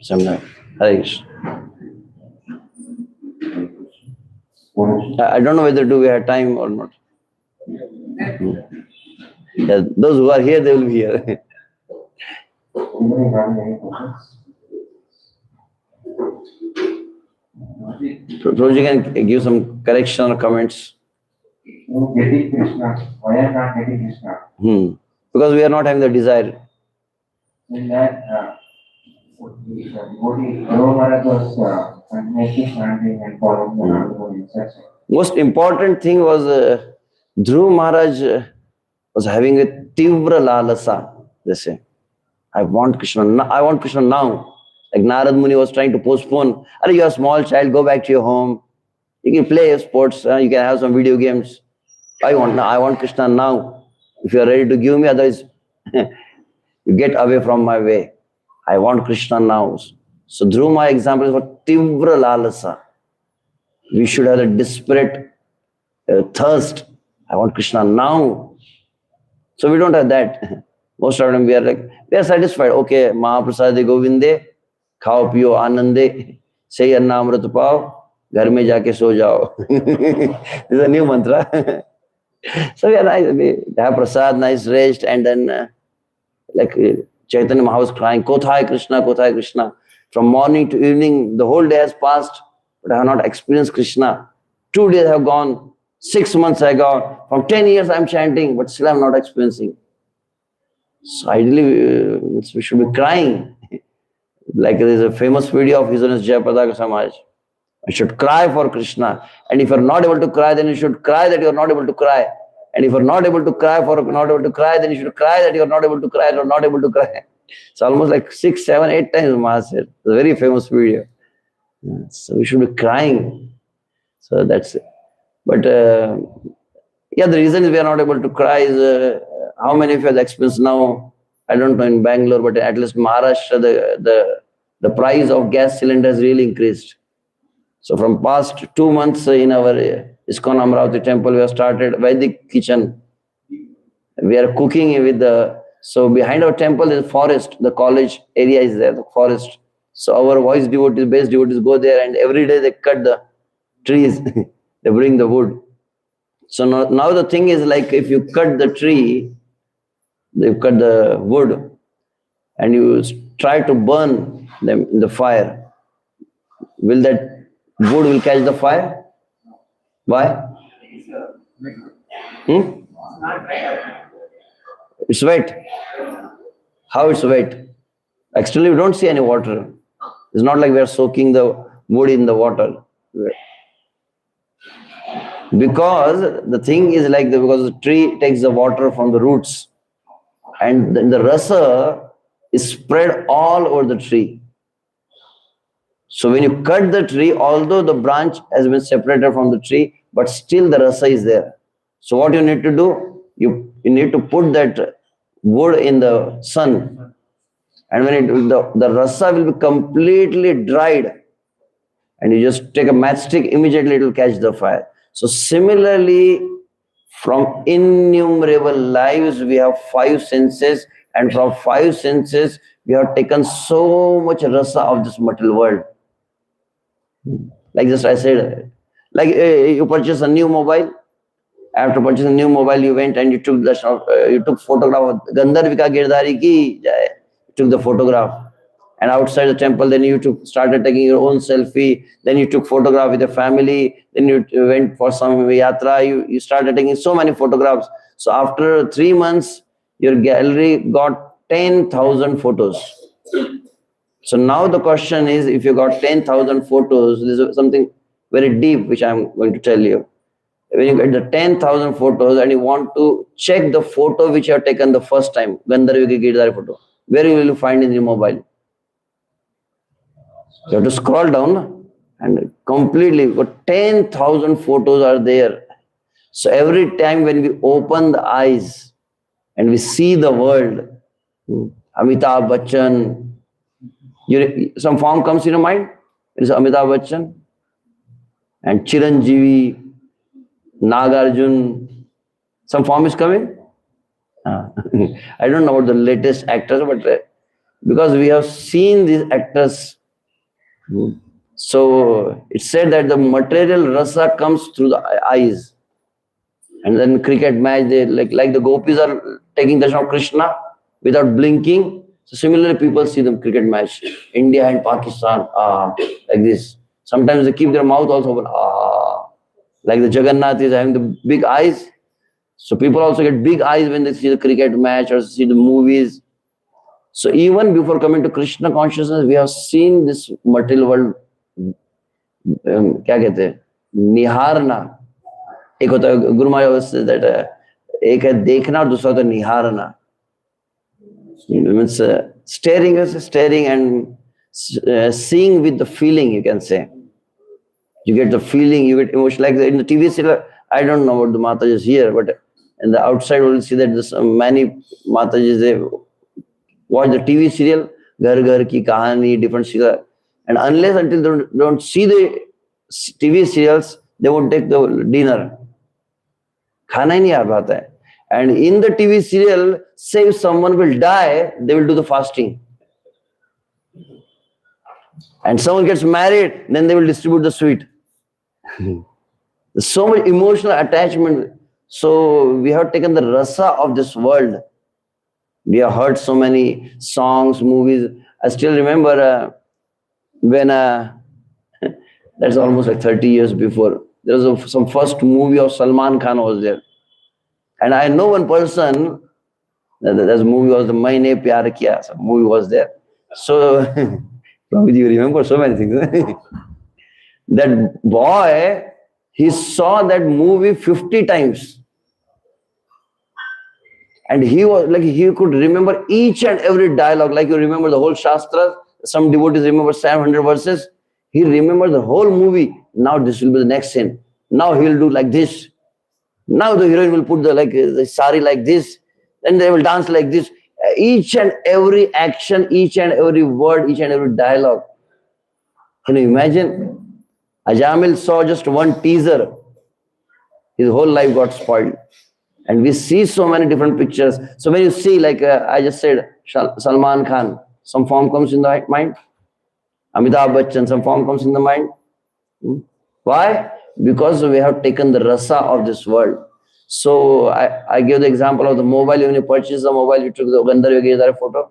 [SPEAKER 1] sometime. Hare Krishna. I don't know whether do we have time or not. Yeah, those who are here, they will be here. Prabhu, you can give some correction or comments.
[SPEAKER 2] Getting Krishna. Why are not getting Krishna?
[SPEAKER 1] Because we are not having the desire.
[SPEAKER 2] In that, Prabhu Maharaj was making chanting and following the instruction.
[SPEAKER 1] Most important thing was Dhruv Maharaj was having a tivra lalasa. They say, I want Krishna now. Like Narad Muni was trying to postpone. You're a small child, go back to your home. You can play sports, you can have some video games. I want Krishna now. If you are ready to give me, otherwise you get away from my way. I want Krishna now. So Dhruv Maharaj example is for tivra lalasa. We should have a desperate thirst. I want Krishna now. So we don't have that. Most of the time we are satisfied. Okay, Mahaprasade Govinde, khao piyo anande, say anna amrit pao, ghar mein jaake so jao. This is a new mantra. So we are nice, we have prasad, nice rest, and then Chaitanya Mahaprabhu was crying, Kothai Krishna, Kothai Krishna. From morning to evening, the whole day has passed, but I have not experienced Krishna. 2 days have gone, 6 months have gone, from 10 years I am chanting, but still I am not experiencing. So ideally, we should be crying. Like there is a famous video of His Holiness Jayapadaka Samaj. You should cry for Krishna. And if you are not able to cry, then you should cry that you are not able to cry. And if you are not able to cry then you should cry that you are not able to cry or not able to cry. It's almost like 6, 7, 8 times Maha said. It's a very famous video. So we should be crying. So that's it. But the reason is we are not able to cry is how many of you have experienced now? I don't know in Bangalore, but at least Maharashtra, the price of gas cylinder has really increased. So from past 2 months in our ISKCON Amravati temple, we have started Vedic kitchen. We are cooking with so behind our temple is forest, the college area is there, the forest. So our voice devotees, base devotees go there and every day they cut the trees, they bring the wood. So now the thing is like if you cut the tree, you cut the wood and you try to burn them in the fire, will that wood will catch the fire? Why? It's wet. How it's wet? Actually, we don't see any water. It's not like we are soaking the wood in the water. Because the thing is because the tree takes the water from the roots. And then the rasa is spread all over the tree. So when you cut the tree, although the branch has been separated from the tree, but still the rasa is there. So what you need to do, you need to put that wood in the sun, and when the rasa will be completely dried, and you just take a matchstick, immediately it will catch the fire. So similarly, from innumerable lives, we have 5 senses, and from 5 senses, we have taken so much rasa of this material world. Like just I said, like you purchase a new mobile. After purchasing a new mobile, you went and you took photograph of Gandharvika Girdhari ki jai. You took the photograph. And outside the temple, then you started taking your own selfie. Then you took photograph with your family. Then you went for some yatra. You started taking so many photographs. So after 3 months, your gallery got 10,000 photos. So now the question is, if you got 10,000 photos, this is something very deep, which I'm going to tell you. When you get the 10,000 photos and you want to check the photo which you have taken the first time, Gandharvika Girdhari photo, where will you find in your mobile? You have to scroll down and completely, but 10,000 photos are there. So every time when we open the eyes and we see the world, Amitabh Bachchan, some form comes in your mind. It is Amitabh Bachchan and Chiranjeevi, Nagarjun. Some form is coming. I don't know about the latest actors, but because we have seen these actors, so it's said that the material rasa comes through the eyes. And then cricket match, they like the gopis are taking darshan of Krishna without blinking. So similarly, people see the cricket match, India and Pakistan, like this. Sometimes they keep their mouth also open, like the Jagannath is having the big eyes. So people also get big eyes when they see the cricket match or see the movies. So even before coming to Krishna consciousness, we have seen this material world. क्या कहते हैं? निहारना. एक होता है Guru Maharaj says that एक है देखना और दूसरा होता है निहारना. Means staring and seeing with the feeling, you can say. You get the feeling, you get emotion. Like in the TV serial, I don't know what the Matajis here, but in the outside we will see that there's many Matajis, they watch the TV serial, Ghar Ghar Ki Kahani, different serial. And unless until they don't see the TV serials, they won't take the dinner. Khana hi nahi aata hai. And in the TV serial, say if someone will die, they will do the fasting. And someone gets married, then they will distribute the sweet. There's so much emotional attachment. So we have taken the rasa of this world. We have heard so many songs, movies. I still remember when, that's almost like 30 years before, there was some first movie of Salman Khan was there. And I know one person, that movie was the Maine Pyar Kiya, some movie was there. So, Prabhu, you remember so many things. That boy, he saw that movie 50 times. And he was like, he could remember each and every dialogue, like you remember the whole Shastra. Some devotees remember 700 verses. He remembered the whole movie. Now this will be the next scene. Now he will do like this. Now the heroine will put the sari like this. Then they will dance like this. Each and every action, each and every word, each and every dialogue. Can you imagine? Ajamil saw just one teaser. His whole life got spoiled. And we see so many different pictures. So when you see, like I just said, Salman Khan, some form comes in the mind. Amitabh Bachchan, some form comes in the mind. Why? Because we have taken the rasa of this world. So I give the example of the mobile. When you purchase the mobile, you took the Gandharvika Girdhari photo.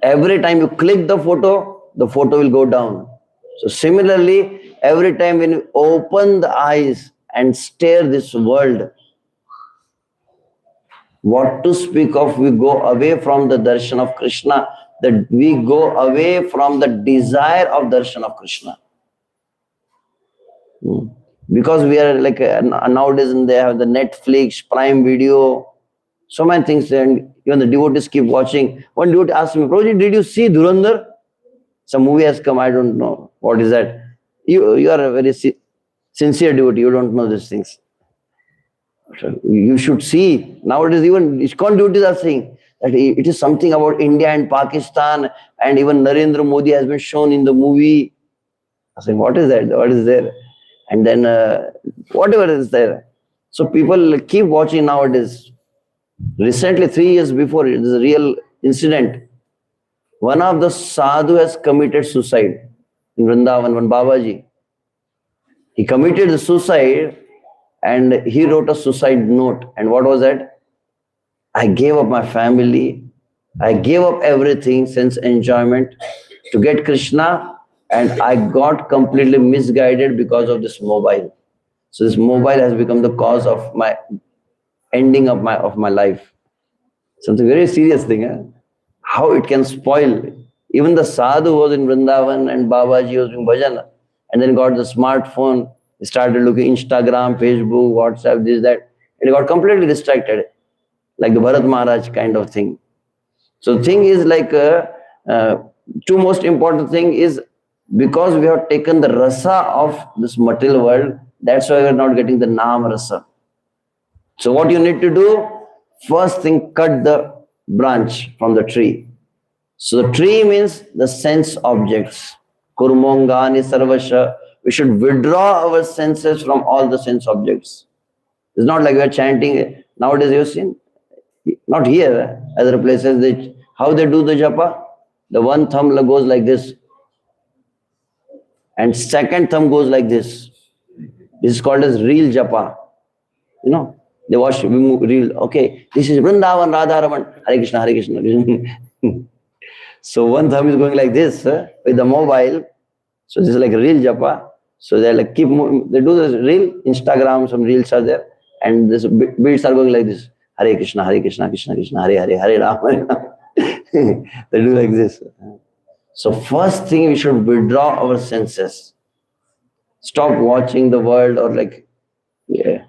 [SPEAKER 1] Every time you click the photo will go down. So similarly, every time when you open the eyes and stare this world, what to speak of, we go away from the darshan of Krishna, that we go away from the desire of darshan of Krishna. Because we are like nowadays they have the Netflix, Prime Video, So many things, and even the devotees keep watching. One devotee asked me, Prabhuji, did you see Dhurandhar? Some movie has come, I don't know. What is that? You are a very sincere devotee, you don't know these things. So you should see. Nowadays even ISKCON devotees are saying that it is something about India and Pakistan, and even Narendra Modi has been shown in the movie. I say, what is that? What is there? And then whatever is there. So people keep watching nowadays. Recently, 3 years before, it is a real incident. One of the sadhu has committed suicide in Vrindavan, one Babaji. He committed the suicide and he wrote a suicide note. And what was that? I gave up my family. I gave up everything, sense enjoyment, to get Krishna, and I got completely misguided because of this mobile. So this mobile has become the cause of my ending of my life. Something very serious thing. How it can spoil. Even the sadhu was in Vrindavan and Babaji was doing bhajan, and then got the smartphone. He started looking Instagram, Facebook, WhatsApp, this, that, and he got completely distracted, like the Bharat Maharaj kind of thing. So the thing is like, two most important thing is, because we have taken the rasa of this material world, that's why we are not getting the Nāma rasa. So what you need to do, first thing, cut the branch from the tree. So the tree means the sense objects. Kurmongani sarvasha. We should withdraw our senses from all the sense objects. It's not like we are chanting. Nowadays you've seen, not here, other places, how they do the japa? The one thumb goes like this, and second thumb goes like this. This is called as real japa. You know, they watch real. Okay, this is Vrindavan Radharaman. Hare Krishna, Hare Krishna. Hare Krishna. So one thumb is going like this with the mobile. So this is like a real japa. So they like keep moving. They do this reel, Instagram, some reels are there, and this beats are going like this. Hare Krishna, Hare Krishna, Krishna Krishna, Hare Hare, Hare Rama, Hare Rama. They do like this. So first thing, we should withdraw our senses. Stop watching the world or like, yeah.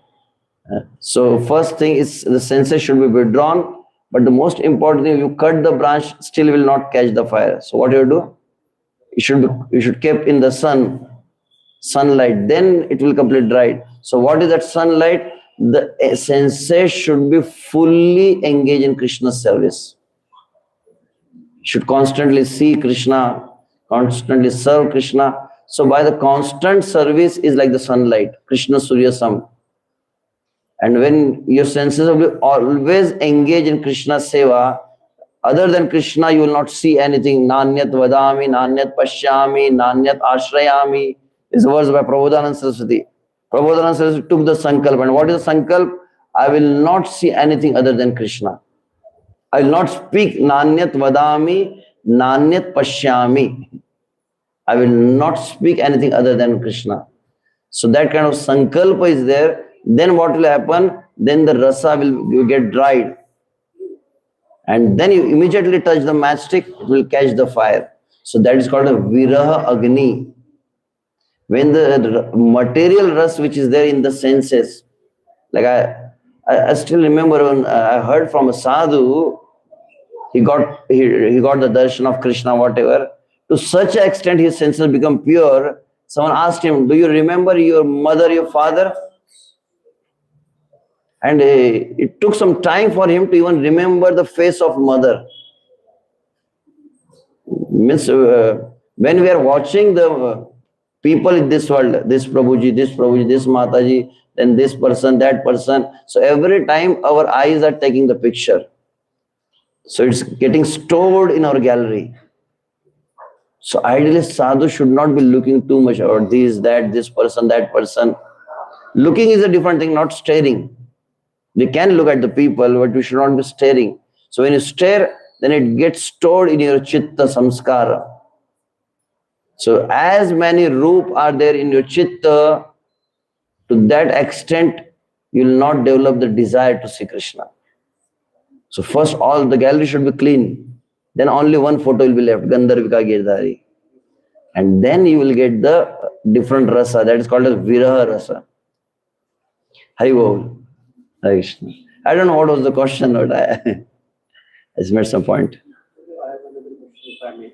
[SPEAKER 1] So first thing is the senses should be withdrawn. But the most important thing, you cut the branch, still will not catch the fire. So what you do? You should keep in the sunlight. Then it will completely dry. So what is that sunlight? The senses should be fully engaged in Krishna's service. Should constantly see Krishna, constantly serve Krishna. So by the constant service is like the sunlight, Krishna Surya Sam. And when your senses will be always engaged in Krishna seva, other than Krishna, you will not see anything. Nānyat vadāmi, nānyat pashyāmi, nānyat ashrayāmi. This verse by Prabodhananda Saraswati. Prabodhananda Saraswati took the sankalp. And what is the sankalp? I will not see anything other than Krishna. I will not speak nānyat vadāmi, nānyat pashyāmi. I will not speak anything other than Krishna. So that kind of sankalpa is there. Then what will happen? Then the rasa will get dried. And then you immediately touch the matchstick, it will catch the fire. So that is called a viraha agni. When the material rasa which is there in the senses, like I still remember when I heard from a sadhu, he got the darshan of Krishna, whatever. To such an extent his senses become pure. Someone asked him, do you remember your mother, your father? And it took some time for him to even remember the face of mother. Means when we are watching the people in this world, this Prabhuji, this Mataji, then this person, that person. So every time our eyes are taking the picture. So it's getting stored in our gallery. So ideally sadhu should not be looking too much about this, that, this person, that person. Looking is a different thing, not staring. We can look at the people, but we should not be staring. So when you stare, then it gets stored in your chitta samskara. So as many roop are there in your chitta, to that extent, you will not develop the desire to see Krishna. So first, all the gallery should be clean. Then only one photo will be left, Gandharvika Girdhari. And then you will get the different rasa, that is called as viraha rasa. Hari Bol. Hare Krishna. I don't know what was the question, but I just made some point.
[SPEAKER 3] I have another question, if I may.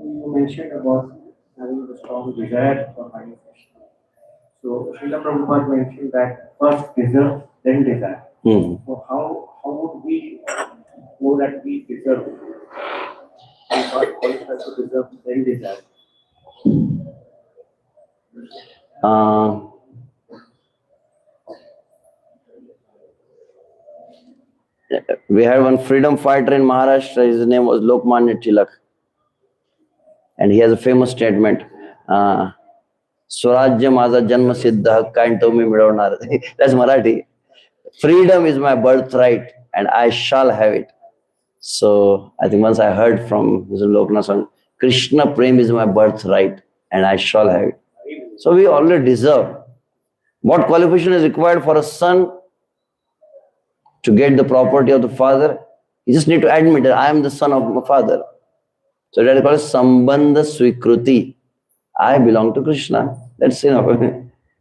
[SPEAKER 3] You mentioned about having the strong desire for finding Krishna. So Srila Prabhupada mentioned that first deserve, then desire.
[SPEAKER 1] Hmm.
[SPEAKER 3] So how would we know that we deserve? We first qualify to deserve, then desire.
[SPEAKER 1] Uh, we had one freedom fighter in Maharashtra. His name was Lokmanya Tilak. And he has a famous statement. Swarajya माझा जन्मसिद्ध हक्क आणि तो मी मिळवणार. That's Marathi. Freedom is my birthright and I shall have it. So I think once I heard from Mr. Loknath, Krishna Prem is my birthright and I shall have it. So we already deserve. What qualification is required for a son to get the property of the father? You just need to admit that I am the son of my father. So that is called Sambandha Swikruti. I belong to Krishna. That's enough.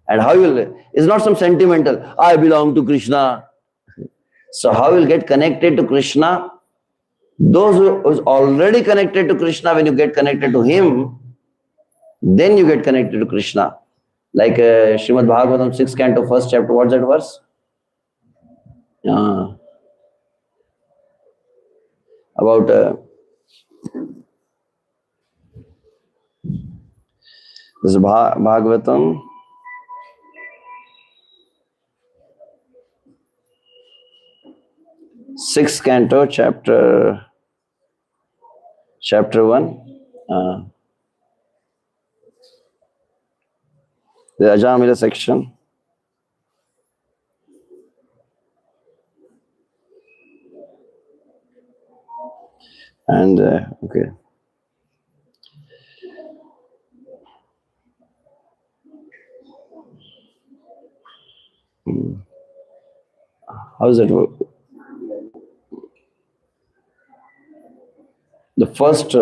[SPEAKER 1] And how you will, it's not some sentimental, I belong to Krishna. So how you will get connected to Krishna? Those who is already connected to Krishna, when you get connected to him, then you get connected to Krishna. Like Srimad Bhagavatam 6 canto 1st chapter, what's that verse? About this is Bhagavatam 6th canto chapter 1. The Ajamila section. And okay. How does it work? The first